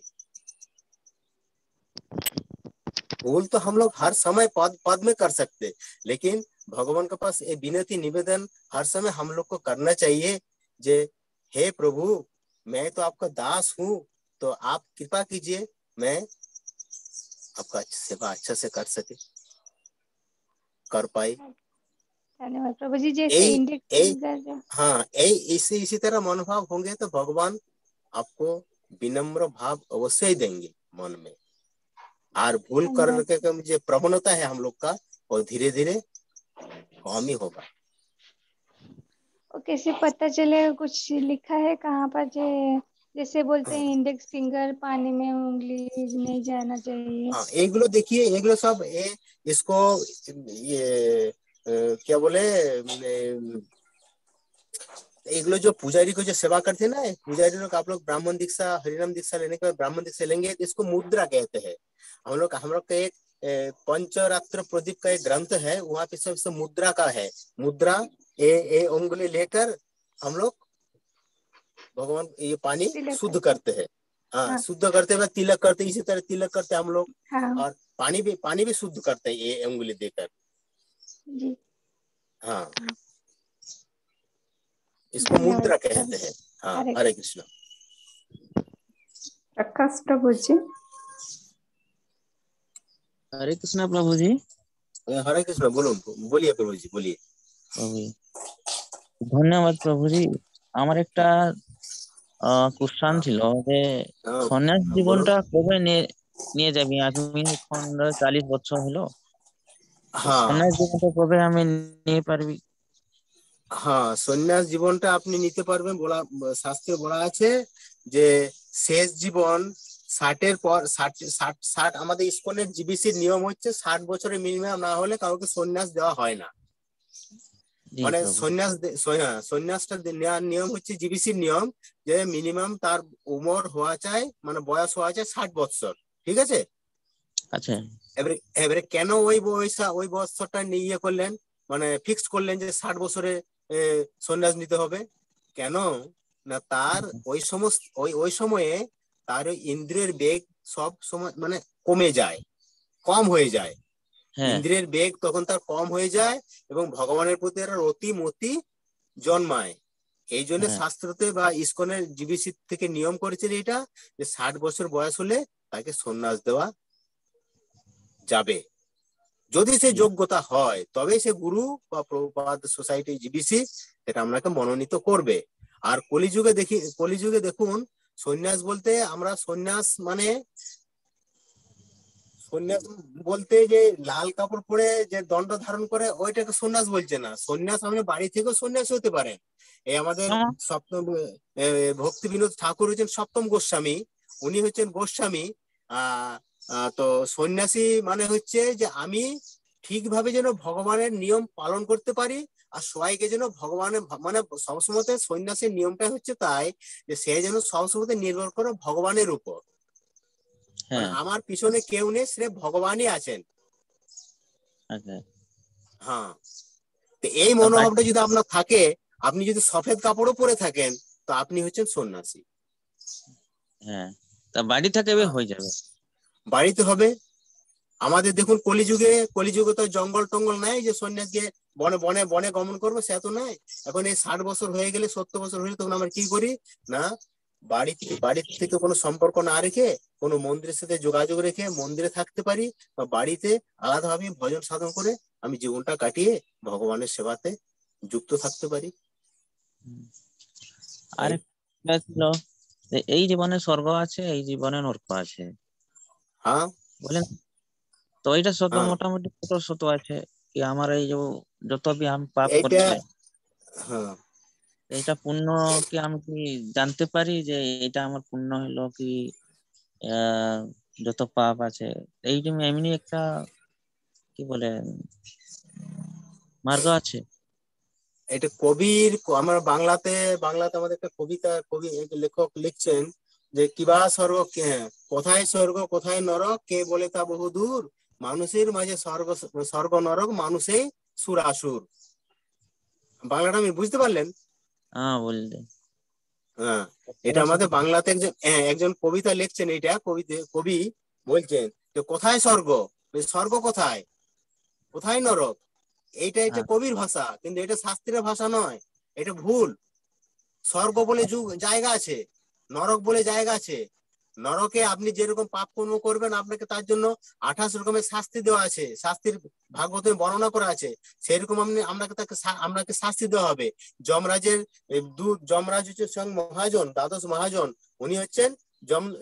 भूल तो हम लोग हर समय पद में कर सकते, लेकिन भगवान के पास ये विनती निवेदन हर समय हम लोग को करना चाहिए, जे हे प्रभु, मैं तो आपका दास हूँ, तो आप कृपा कीजिए मैं आपका सेवा अच्छा से कर पाए। धन्यवाद प्रभु जी। जैसे यही यही इंडिकेटर। हाँ, यही इसी तरह मनोभाव होंगे तो भगवान आपको विनम्र भाव अवश्य ही देंगे मन में। और भूल धन्यवाद। करने का मुझे प्रवणता है हम लोग का, और धीरे धीरे कम ही होगा। और कैसे पता चले? कुछ लिखा है कहाँ पर जे जैसे बोलते हैं इंडेक्स फिंगर पानी में उंगली नहीं जाना चाहिए। हाँ एগুলো देखिए, एগুলো सब इसको ये क्या बोले, एগুলো जो पुजारी को जो सेवा करते हैं ना, पुजारियों का आप लोग ब्राह्मण दीक्षा हरिनाम दीक्षा लेने के बाद ब्राह्मण दीक्षा लेंगे तो इसको मुद्रा कहते हैं। हम लोग का एक पंचरात्र प्रदीप का एक ग्रंथ है, वहाँ पे सब मुद्रा का है। मुद्रा ए उंगली लेकर हम लोग भगवान ये पानी तिलक शुद्ध करते हैं। करते हैं। हाँ हाँ शुद्ध करते हुए तिलक करते, इसी तरह तिलक करते हम लोग। हाँ और पानी भी शुद्ध करते हैं ये उंगली देकर। जी, हाँ इसको धन्यवाद मुद्रा प्रभु। कहते हैं। हाँ हरे हरे कृष्ण। प्रकाश प्रभु जी। हरे कृष्णा प्रभु जी। हरे कृष्ण, बोलून बोलिए प्रभु जी, बोलिए। প্রভু ধন্যবাদ প্রভু জি। আমার একটা কোশ্চেন ছিল যে हाँ সন্ন্যাস हाँ, बोलो। জীবনটা কবে নিয়ে যাবি? আমি এখন 40 বছর হলো, हाँ সন্ন্যাস জীবনটা কবে আমি নিয়ে পারবি? হ্যাঁ সন্ন্যাস জীবনটা আপনি নিতে পারবেন, বলা শাস্ত্রে বলা আছে যে শেষ জীবন 60-এর পর 60 আমাদের ইসকনের জিবিসির নিয়ম হচ্ছে 60 বছরের মিনিমাম না হলে কাউকে সন্ন্যাস দেওয়া হয় না। জি মানে প্রভু। সন্ন্যাসটা নেওয়ার নিয়ম হচ্ছে জিবিসির নিয়ম, যে মিনিমাম তার উমর হওয়া চাই, মানে বয়স হওয়া চাই 60 বছর। ঠিক আছে। আচ্ছা এবারে এবারে কেন ওই বছরটা নিয়ে করলেন, মানে ফিক্সড করলেন যে 60 বছরে সন্ন্যাস নিতে হবে? কেন না তার ওই সময়ে তার ওই ইন্দ্রিয়ের বেগ সব সময় মানে কমে যায়, কম হয়ে যায়। হ্যাঁ ইন্দ্রিয়ের বেগ তখন তার কম হয়ে যায় এবং ভগবানের প্রতি একটা রতিমতি জন্মায়। এই জন্য হ্যাঁ শাস্ত্রতে বা ইসকনের জিবিসি থেকে নিয়ম করেছে এটা, যে 60 বছর বয়স হলে তাকে সন্ন্যাস দেওয়া যাবে। যদি সে যোগ্যতা হয় তবে সে গুরু বা প্রভুপাদ সোসাইটি জিবিসি এটা আপনাকে মনোনীত করবে। আর কলিযুগে দেখুন, সন্ন্যাস বলতে আমরা সন্ন্যাস বলতে যে লাল কাপড় পরে যে দণ্ড ধারণ করে ওইটাকে সন্ন্যাস বলছে না। সন্ন্যাস আপনি বাড়ি থেকেও সন্ন্যাস হতে পারেন। এই আমাদের কেমন? সপ্তম ভক্তি বিনোদ ঠাকুর হচ্ছেন সপ্তম গোস্বামী, উনি হচ্ছেন গোস্বামী। তো সন্ন্যাসী মানে হচ্ছে যে আমি ঠিকভাবে যেন ভগবানের নিয়ম পালন করতে পারি, আর সবাইকে যেন ভগবানের মানে সবসময় সন্ন্যাসীর নিয়মটা হচ্ছে তাই যে সে যেন সবসময় নির্ভর করে ভগবানের উপর। মানে হ্যাঁ আমার পিছনে কেউ নেই, সে ভগবানই আছেন। আচ্ছা। হ্যাঁ তো এই তা মনোভাবটা যদি আপনার থাকে, আপনি যদি সফেদ কাপড়ও পরে থাকেন, তো আপনি হচ্ছেন সন্ন্যাসী। হ্যাঁ তা বাড়ি থেকে হয়ে যাবে? বাড়িতে হবে। আমাদের দেখুন কলিযুগে তো জঙ্গল টঙ্গল নাই যে সন্ন্যাস গিয়ে বনে বনে বনে গমন করবো, সে তো নাই। এখন এই 60 বছর হয়ে গেলে 70 বছর হলে তখন আমরা কি করি না, বাড়ির থেকে কোনো সম্পর্ক না রেখে কোনো মন্দিরের সাথে যোগাযোগ রেখে মন্দিরে থাকতে পারি, বা বাড়িতে আলাদাভাবে ভজন সাধন করে আমি জীবনটা কাটিয়ে ভগবানের সেবাতে যুক্ত থাকতে পারি। আরেকটা ছিল যে এই জীবনে স্বর্গ আছে, এই জীবনে নরক আছে হ্যাঁ বলেন, তো এটা সত্য হ্যাঁ মোটামুটি কত সত্য আছে কি? আমার এই যে যত বি আমি পাপ এইটা করছে, হ্যাঁ এটা পুণ্য কি আমি কি জানতে পারি যে এটা আমার পুণ্য হলো কি আহ যত পাপ আছে? এই যে এমনি একটা কি বলে মার্গ আছে? এটা আমার বাংলাতে আমাদের একটা কবি এক লেখক লিখছেন যে কিবা স্বর্গ কোথায় স্বর্গ কোথায় নরক কে বলে তা বহুদূর, মানুষের মাঝে স্বর্গ নরক মানুষেই সুরাসুর। বাংলাটা আমি বুঝতে পারলেন? হ্যাঁ বললে। হ্যাঁ এটা আমাদের বাংলাতে একজন কবিতা লিখছেন, এটা কবি বলছেন যে কোথায় স্বর্গ, স্বর্গ কোথায়, কোথায় নরক। এটা হ্যাঁ কবির ভাষা, কিন্তু এটা শাস্ত্রের ভাষা নয়, এটা ভুল। স্বর্গ বলে জায়গা আছে, নরক বলে জায়গা আছে। নরকে আপনি যেরকম পাপ কর্ম করবেন আপনাকে তার জন্য 28 রকমের শাস্তি দেওয়া আছে, শাস্তির ভাগবতে বর্ণনা করা আছে। সেরকম আপনাকে শাস্তি দেওয়া হবে। যমরাজের যমরাজ হচ্ছে স্বয়ং মহাজন, দ্বাদশ মহাজন। উনি হচ্ছেন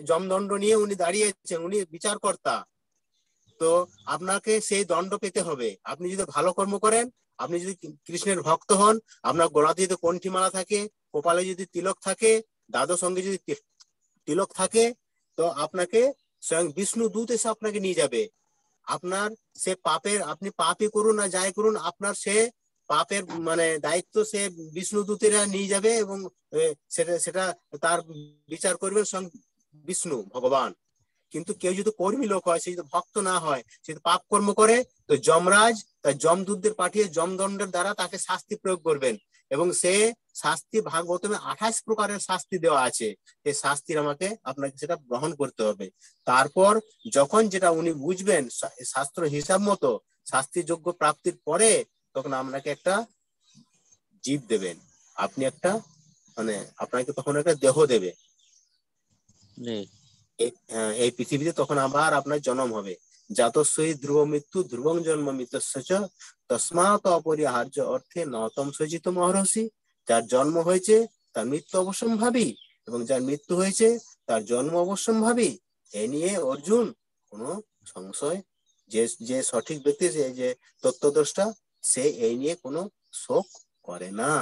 যমদণ্ড নিয়ে উনি দাঁড়িয়েছেন, উনি বিচারকর্তা। তো আপনাকে সেই দণ্ড পেতে হবে। আপনি যদি ভালো কর্ম করেন, আপনি যদি কৃষ্ণের ভক্ত হন, আপনার গলাতে যদি কণ্ঠিমালা থাকে, কপালে যদি তিলক থাকে, দ্বাদশ অঙ্গে যদি তিলক থাকে, তো আপনাকে স্বয়ং বিষ্ণু দূত এসে আপনাকে নিয়ে যাবে। আপনার সে পাপের, আপনি পাপই করুন না যাই করুন, আপনার সে পাপের মানে দায়িত্ব সে বিষ্ণু দূতেরা নিয়ে যাবে, এবং সেটা সেটা তার বিচার করবেন স্বয়ং বিষ্ণু ভগবান। কিন্তু কেউ যদি কর্মী লোক হয়, সে যদি ভক্ত না হয়, সে যদি পাপ কর্ম করে, তো যমরাজ তার যমদূতদের পাঠিয়ে যমদণ্ডের দ্বারা তাকে শাস্তি প্রয়োগ করবেন, এবং সে শাস্তি ভাগবতমে 28 প্রকারের শাস্তি দেওয়া আছে। এই শাস্তির আমাকে আপনাকে সেটা গ্রহণ করতে হবে। তারপর যখন যেটা উনি বুঝবেন শাস্ত্র হিসাব মতো শাস্তিযোগ্য প্রাপ্তির পরে, তখন আপনাকে একটা জীব দেবেন, আপনি একটা মানে আপনাকে তখন একটা দেহ দেবে। এই পৃথিবীতে তখন আবার আপনার জন্ম হবে। জাতস্যই ধ্রুব মৃত্যু ধ্রুবং জন্ম মৃত্যুশ্চ তস্মাৎ অপরিহার্য অর্থে নতম সজিত মহর্ষি। যার জন্ম হয়েছে তার মৃত্যু অবশ্যম্ভাবী, এবং যার মৃত্যু হয়েছে তার জন্ম অবশ্যম্ভাবী। এ নিয়ে অর্জুন কোনো সংশয়, যে সঠিক ব্যক্তি, যে তত্ত্বদ্রষ্টা, সে এই নিয়ে কোনো শোক করে না।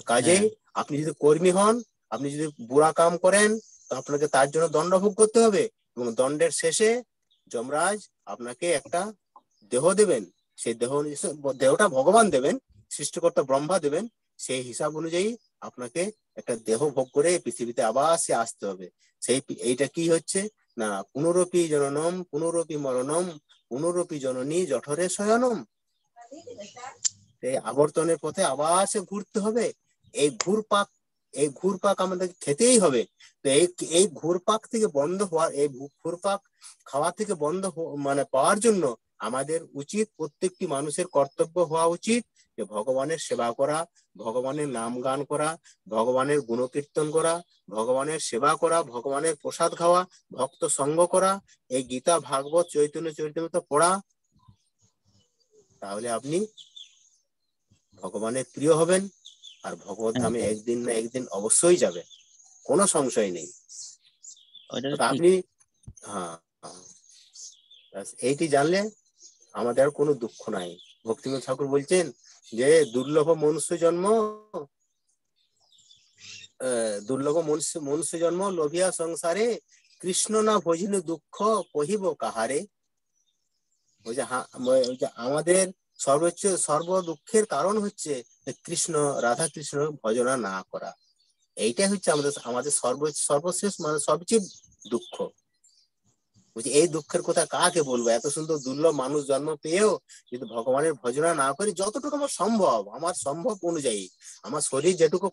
কাজেই আপনি যদি কর্মী হন, আপনি যদি বুড়া কাম করেন, তো আপনাকে তার জন্য দণ্ড ভোগ করতে হবে, এবং দণ্ডের শেষে যমরাজ আপনাকে একটা দেহ দেবেন। সেই দেহটা ভগবান দেবেন, সৃষ্টিকর্তা ব্রহ্মা দেবেন। সেই হিসাব অনুযায়ী আপনাকে একটা দেহ ভোগ করে পৃথিবীতে আবার সে আসতে হবে। এইটা কি হচ্ছে না, পুনরপি জননম পুনরপি মরণম পুনরপি জননী জঠরে শয়নম। এই আবর্তনের পথে আবার সে ঘুরতে হবে। এই ঘুরপাক আমাদের খেতেই হবে। তো এই ঘুরপাক থেকে বন্ধ হওয়ার, এই ঘুরপাক খাওয়া থেকে বন্ধ মানে পাওয়ার জন্য আমাদের উচিত, প্রত্যেকটি মানুষের কর্তব্য হওয়া উচিত যে ভগবানের সেবা করা, ভগবানের নাম গান করা, ভগবানের গুণকীর্তন করা, ভগবানের সেবা করা, ভগবানের প্রসাদ খাওয়া, ভক্ত সঙ্গ করা, এই গীতা ভাগবত চৈতন্য চরিতামৃত পড়া। তাহলে আপনি ভগবানের প্রিয় হবেন, আর ভগবত ধামে একদিন না একদিন অবশ্যই যাবে, কোনো সংশয় নেই। আপনি এইটি জানলে আমাদের আর কোনো দুঃখ নাই। ভক্তিবিনোদ ঠাকুর বলছেন যে দুর্লভ মনুষ্য জন্ম লোভিয়া সংসারে, কৃষ্ণ না ভজিনু দুঃখ কহিব কাহারে। আমাদের সর্ব দুঃখের কারণ হচ্ছে কৃষ্ণ রাধা কৃষ্ণ ভজনা না করা। এইটাই হচ্ছে আমাদের সর্বশেষ মানে সবচেয়ে দুঃখ। এই দুঃখের কথা কাকে বলবো? এত সুন্দর দুর্লভ মানুষ জন্ম পেয়েও যদি ভগবানের ভজনা না করি, যতটুকু আমার সম্ভব অনুযায়ী, আমার শরীর যেটুকু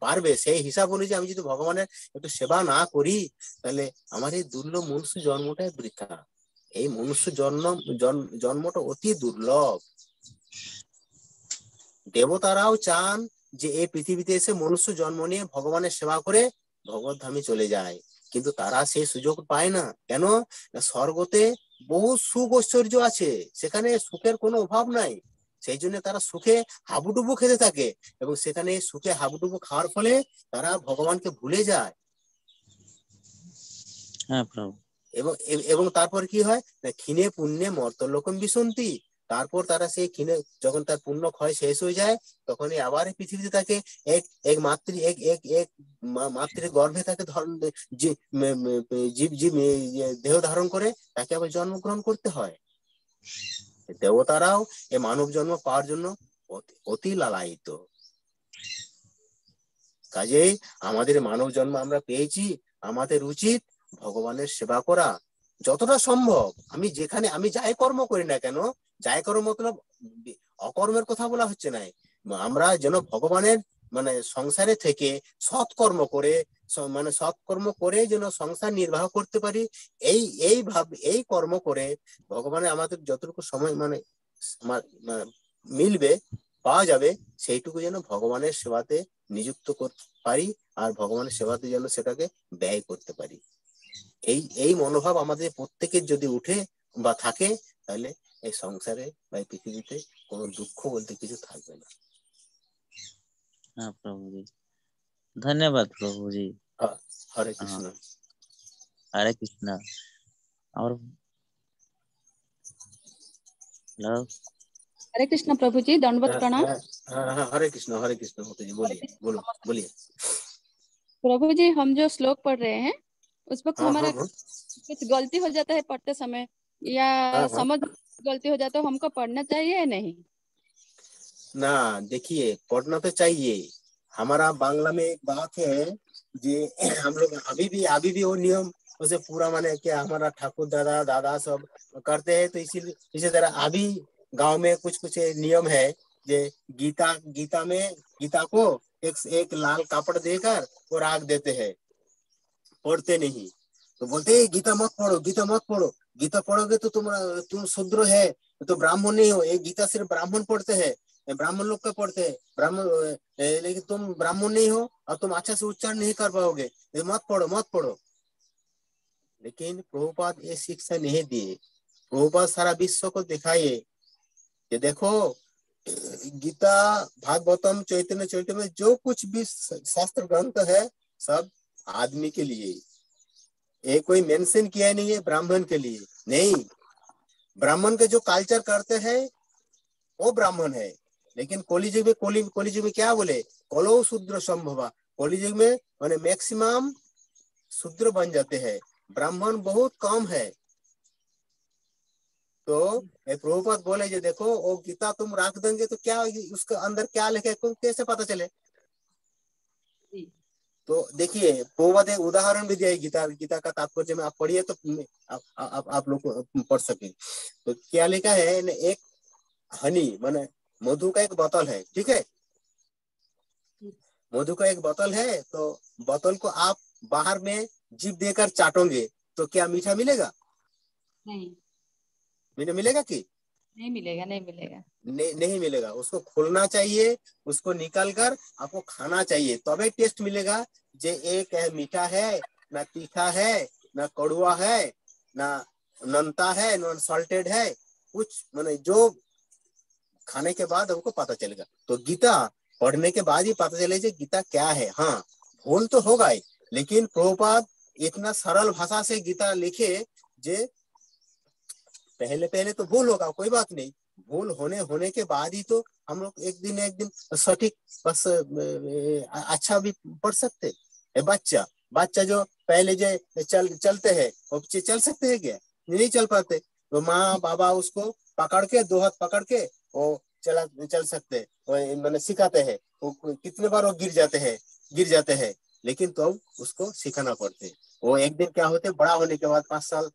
পারবে সেই হিসাব অনুযায়ী আমি যদি ভগবানের একটু সেবা না করি, তাহলে আমার এই দুর্লভ মনুষ্য জন্মটাই বৃথা। এই মনুষ্য জন্মটা অতি দুর্লভ। দেবতারাও চান যে এই পৃথিবীতে এসে মনুষ্য জন্ম নিয়ে ভগবানের সেবা করে ভগবত ধামে চলে যায়, কিন্তু তারা সেই সুযোগ পায় না। কেন? স্বর্গতে বহু সুখ ঐশ্বর্য আছে, সেখানে সুখের কোনো অভাব নাই। সেই জন্য তারা সুখে হাবুডুবু খেতে থাকে, এবং সেখানে সুখে হাবুডুবু খাওয়ার ফলে তারা ভগবানকে ভুলে যায়। এবং তারপর কি হয়, ক্ষীণে পুণ্যে মর্তলোকম বিশন্তি। তারপর তারা সেই ক্ষীণে, যখন তার পুণ্য ক্ষয় শেষ হয়ে যায়, তখনই আবার পৃথিবীতে তাকে এক মাতৃ গর্ভে তাকে দেহ ধারণ করে তাকে আবার জন্মগ্রহণ করতে হয়। দেবতারাও এই মানব জন্ম পাওয়ার জন্য অতি লালায়িত। কাজেই আমাদের মানব জন্ম আমরা পেয়েছি, আমাদের উচিত ভগবানের সেবা করা যতটা সম্ভব। আমি যাই কর্ম করি না কেন, যাই কর্ম মতলব অকর্মের কথা বলা হচ্ছে না, আমরা যেন ভগবানের মানে সংসারে থেকে সৎকর্ম করে যেন সংসার নির্বাহ করতে পারি। এই কর্ম করে ভগবানের আমাদের যতটুকু সময় মানে মিলবে, পাওয়া যাবে, সেইটুকু যেন ভগবানের সেবাতে নিযুক্ত করতে পারি, আর ভগবানের সেবাতে যেন সেটাকে ব্যয় করতে পারি। এই মনোভাব আমাদের প্রত্যেকের যদি উঠে বা থাকে, তাহলে এই সংসারে বা এই পৃথিবীতে কোনো দুঃখ বলতে কিছু থাকবে না। হ্যাঁ প্রভুজি, ধন্যবাদ প্রভুজি। হরে কৃষ্ণ। হরে কৃষ্ণ। और हेलो, हरे कृष्ण प्रभु जी, दंडवत प्रणाम। हरे कृष्ण मोदी जी, बोलिए। प्रभु जी, हम जो श्लोक पढ़ रहे हैं उस वक्त हाँ हमारा हाँ हाँ कुछ गलती हो जाता है पढ़ते समय, या हाँ हाँ। समझ गलती हो जाता है, हमको पढ़ना चाहिए या नहीं? ना देखिए, पढ़ना तो चाहिए। हमारा बांग्ला में एक बात है जे हम लोग अभी भी वो नियम उसे पूरा माने क्या हमारा ठाकुर दादा दादा सब करते हैं, तो इसीलिए इसी तरह अभी गांव में कुछ कुछ नियम है। जे गीता को एक लाल कापड़ देकर वो राख देते हैं, पढ़ते नहीं। तो बोलते हैं गीता मत पढ़ो, गीता मत पढ़ो, गीता पढ़ोगे तो तुम शूद्र है, तो ब्राह्मण नहीं हो। एक गीता सिर्फ ब्राह्मण पढ़ते हैं, ब्राह्मण लोग का पढ़ते हैं, लेकिन तुम ब्राह्मण नहीं हो और तुम अच्छा से उच्चारण नहीं कर पाओगे, ये मत पढ़ो मत पढ़ो। लेकिन प्रभुपाद ये शिक्षा नहीं दिए। प्रभुपाद सारा विश्व को दिखाइए कि देखो, गीता भागवतम चैतन्य चैतन्य जो कुछ भी शास्त्र ग्रंथ है सब आदमी के लिए। ये कोई मेंशन किया नहीं है ब्राह्मण के लिए नहीं। ब्राह्मण के जो कल्चर करते हैं वो ब्राह्मण है, लेकिन कलियुग में कलियुग में क्या बोले, कलो शूद्र संभवा। कलियुग में माने मैक्सिमम शूद्र बन जाते हैं, ब्राह्मण बहुत कम है। तो प्रभुपाद बोले जो देखो वो गीता तुम रख देंगे तो क्या उसके अंदर क्या लिखा है कैसे पता चले। तो देखिए प्रभुपाद एक उदाहरण भी दिया है गीता का तात्पर्य में आप पढ़िए तो आप लोग पढ़ सके। तो क्या लिखा है, एक हनी माने मधु का एक बोतल है, ठीक है। मधु का एक बोतल है, तो बोतल को आप बाहर में जीभ देकर चाटोगे तो क्या मीठा मिलेगा? नहीं, मीठा मिलेगा कि नहीं मिलेगा, नहीं मिलेगा। नहीं मिलेगा। उसको खोलना चाहिए, उसको निकाल कर आपको खाना चाहिए, तभी टेस्ट मिलेगा। जे एक है मीठा है, ना तीखा है, ना कड़ुआ है, ना नमता है, नॉन सॉल्टेड है, कुछ माने जो खाने के बाद हमको पता चलेगा। तो गीता पढ़ने के बाद ही पता चले गीता क्या है। हाँ भूल तो होगा ही, लेकिन प्रभुपाद इतना सरल भाषा से गीता लिखे जे पहले तो भूल होगा, कोई बात नहीं। भूल होने के बाद ही तो हम लोग एक दिन सटीक बस अच्छा भी पढ़ सकते है। बच्चा जो पहले जो चलते हैं वो चल सकते हैं क्या? नहीं चल पाते। तो माँ बाबा उसको पकड़ के दो हाथ पकड़ के वो चल सकते हैं, मैंने सिखाते हैं। वो कितने बार वो गिर जाते हैं, लेकिन तो उसको सिखाना पड़ते। वो एक दिन क्या होते, बड़ा होने के बाद 5 साल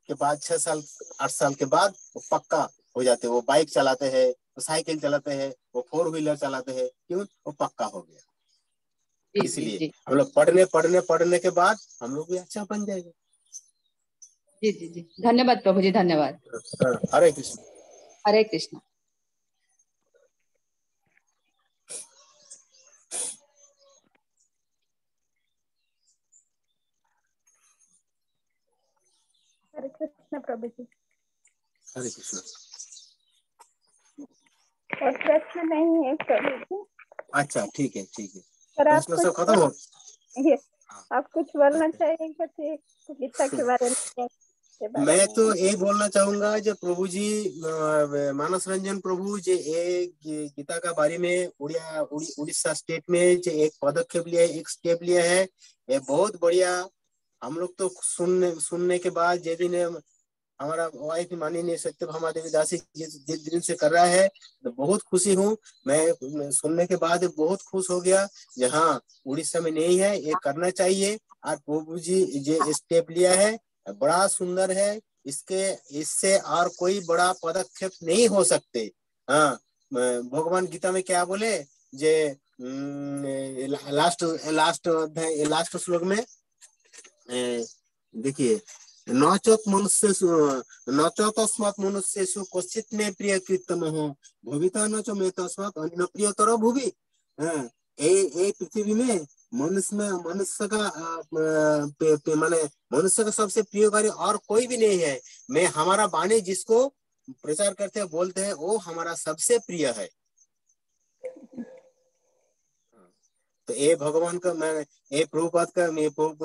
के बाद 6 साल 8 साल के बाद वो पक्का हो जाते। वो बाइक चलाते हैं, वो साइकिल चलाते हैं, वो 4 व्हीलर चलाते हैं, क्यों? वो पक्का हो गया। जी जी इसलिए जी हम लोग पढ़ने के बाद हम लोग भी अच्छा बन जाएंगे। जी जी जी, धन्यवाद प्रभु जी, धन्यवाद। हरे कृष्ण। हरे कृष्ण। हरे कृष्ण प्रभु जी। हरे कृष्ण। और प्रश्न नहीं है प्रभु जी। अच्छा ठीक है पर आप प्रश्न सब खत्म हो। आप कुछ बोलना चाहेंगे गीता के बारे में? मैं तो ये बोलना चाहूंगा जो प्रभु जी मानस रंजन प्रभु जी गीता का बारे में उड़ीसा स्टेट में जो एक पदक्षेप लिया है, एक स्टेप लिया है, ये बहुत बढ़िया। हम लोग तो सुनने के बाद जे दिन हमारा वाइफ माननीय सत्यभामा देवी दासी जिस दिन से कर रहा है, तो बहुत खुशी हूँ। मैं सुनने के बाद बहुत खुश हो गया। जहाँ उड़ीसा में नहीं है, ये करना चाहिए। और प्रभु जी जो स्टेप लिया है बड़ा सुंदर है। इससे और कोई बड़ा पदक्षेप नहीं हो सकते। हाँ भगवान गीता में क्या बोले जे लास्ट श्लोक में देखिए, नचोतस्मात् मनुष्येषु कश्चित् मे प्रिय कृतमः भविता न च मे तस्मात् अन्य प्रियतर भुवि। ये पृथ्वी में मनुष्य का माने मनुष्य का सबसे प्रिय कार्य और कोई भी नहीं है। मैं हमारा वाणी जिसको प्रचार करते हैं बोलते हैं वो हमारा सबसे प्रिय है। तो ये भगवान का ये प्रभुपाद का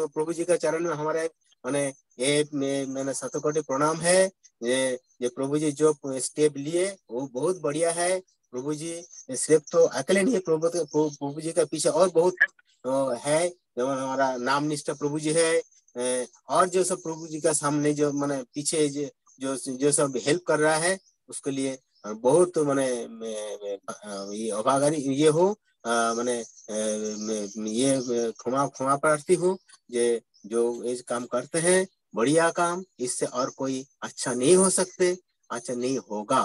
प्रभु जी का चरण में हमारे माने ये मैंने शतकोटि प्रणाम है। ये प्रभु जी जो स्टेप लिए वो बहुत बढ़िया है। प्रभु जी सिर्फ तो अकेले नहीं, प्रभु जी का पीछे और बहुत है जब हमारा नाम निष्ठा प्रभु जी है, और जो सब प्रभु जी का सामने जो माने पीछे जो सब हेल्प कर रहा है, उसके लिए बहुत माने ये अभागानी ये हो, माने ये क्षमा प्रार्थी हूँ जो इस काम करते हैं, बढ़िया काम, इससे और कोई अच्छा नहीं हो सकते, अच्छा नहीं होगा।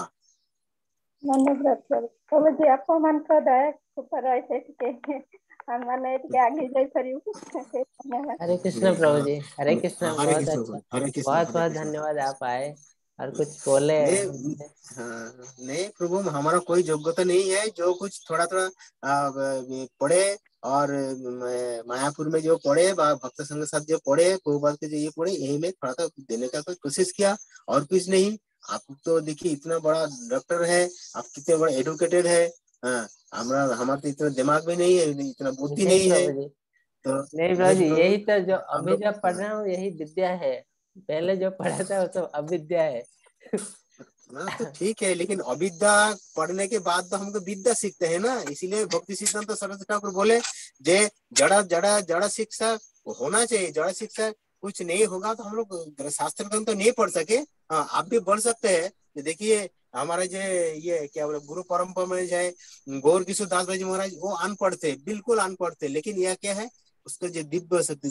धन्यवाद प्रभु जी, आप मन को दया ऊपर रहे थे हम माने के आगे जाई परियो। धन्यवाद। हरे कृष्ण प्रभु जी, हरे कृष्ण। हरे बहुत कृष्ण, अच्छा, हरे कृष्ण, बहुत हरे बहुत कृष्ण। धन्यवाद आप आए और कुछ बोले। नहीं प्रभु, हमारा कोई योग्यता नहीं है, जो कुछ थोड़ा थोड़ा पढ़े और मायापुर में जो पढ़े, भक्त संघ के साथ जो पढ़े, प्रभुपाद के जो ये पढ़े, यही में थोड़ा सा देने का कोशिश किया, और कुछ नहीं। आप तो देखिए इतना बड़ा डॉक्टर है, आप कितने बड़े एडुकेटेड है, हमारा तो इतना दिमाग भी नहीं है, इतना बुद्धि नहीं है। प्रभु जी, तो नहीं प्रभु जी, यही तो जो हम अभी लोग जो पढ़ रहा हूँ यही विद्या है। पहले जो पढ़ा था वो तो अविद्या है। तो ठीक है, लेकिन अविद्या पढ़ने के बाद तो हमको विद्या सीखते हैं ना, इसीलिए भक्ति सिद्धांत तो सरस्वती ठाकुर बोले जे जड़ा शिक्षा होना चाहिए। जड़ा शिक्षा कुछ नहीं होगा तो हम लोग शास्त्र ग्रंथ तो नहीं पढ़ सके। हाँ, आप भी पढ़ सकते हैं। देखिए हमारे जो ये क्या बोले गुरु परंपरा में जो है गौर किशोर दास भाई जी महाराज, वो अनपढ़ थे, बिल्कुल अनपढ़ थे, लेकिन यह क्या है, उसका जो दिव्य शक्ति,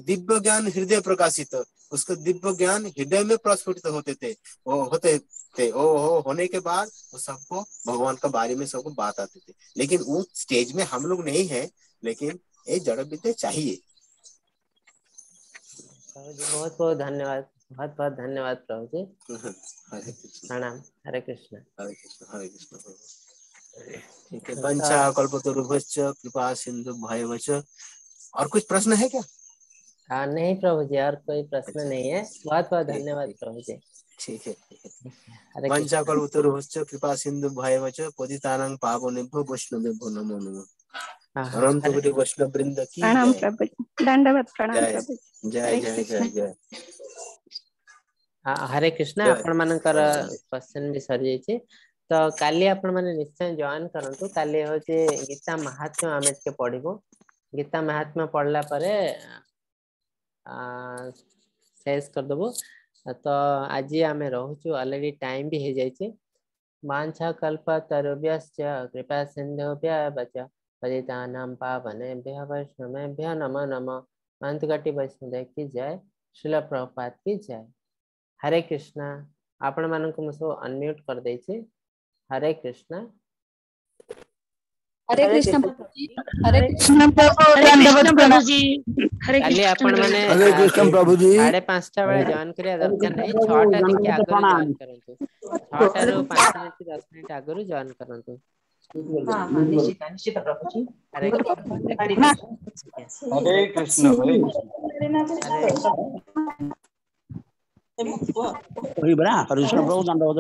दिव्य ज्ञान हृदय प्रकाशित, उसका दिव्य ज्ञान हृदय में प्रस्फुटित होते थे, वो होते थे, वो होने के बाद वो सबको भगवान का बारे में सबको बात आती थी। लेकिन वो स्टेज में हम लोग नहीं है, लेकिन ये जड़ विद्या चाहिए। प्रभु जी बहुत बहुत धन्यवाद, बहुत बहुत धन्यवाद प्रभु जी। हरे कृष्ण, प्रणाम। हरे कृष्ण, हरे कृष्ण, हरे कृष्ण। ठीक है, वंचा कल्पतरुभ्यश्च कृपा सिंधु भयवच। और कुछ प्रश्न है क्या? नहीं प्रभु जी, और कोई प्रश्न नहीं है। बहुत बहुत धन्यवाद प्रभु जी। ठीक है, हरे वंचा कृष्ण। कल्पतरुभ्यश्च कृपा सिंधु भयवच पतितानां पावनेभ्यो वैष्णवेभ्यो नमो नमः। अनंत कोटि वैष्णव वृंद की प्रणाम जय। प्रभु जी, दंडवत प्रणाम जय प्रभु जी। जय हरे जय कृष्ण। जय जय। हरे कृष्ण। आपण मानकर क्वेश्चन भी सरी जाइए, तो काली आपण माने निश्चय जॉइन करंतु। काली होचे गीता महात्म्य आमे के पढिबो। गीता महात्म्य पढ़ला परे शेष कर देबो। तो आज आमे रहूछु, ऑलरेडी टाइम भी हो जाइए। वांछा कल्पतरुभ्यश्च कृपा सिन्धुभ्यश्च पतितानां पावनेभ्यः वैष्णवेभ्यो नमो नमः। अनंत कोटि वैष्णव की जय। श्रील प्रभुपाद की जय। हरे कृष्णा। आपण मानक मु सब अनम्यूट कर दे छी। हरे कृष्णा। हरे कृष्ण प्रभु जी, हरे कृष्ण प्रभु जी, हरे काली आपण माने हरे कृष्ण प्रभु जी। 5:30 बेले जॉइन करिया दरकार नहीं। 6टा टिके आगरु जॉइन करंतु। 6टा रु 5 मिनिट 10 मिनिट आगरु जॉइन करंतु। हाँ हाँ, निश्चित निश्चित प्रभु जी। हरे कृष्ण। हरे कृष्ण। हरे कृष्ण, हरे कृष्ण। हरे हरे कृष्ण प्रभु दंडवत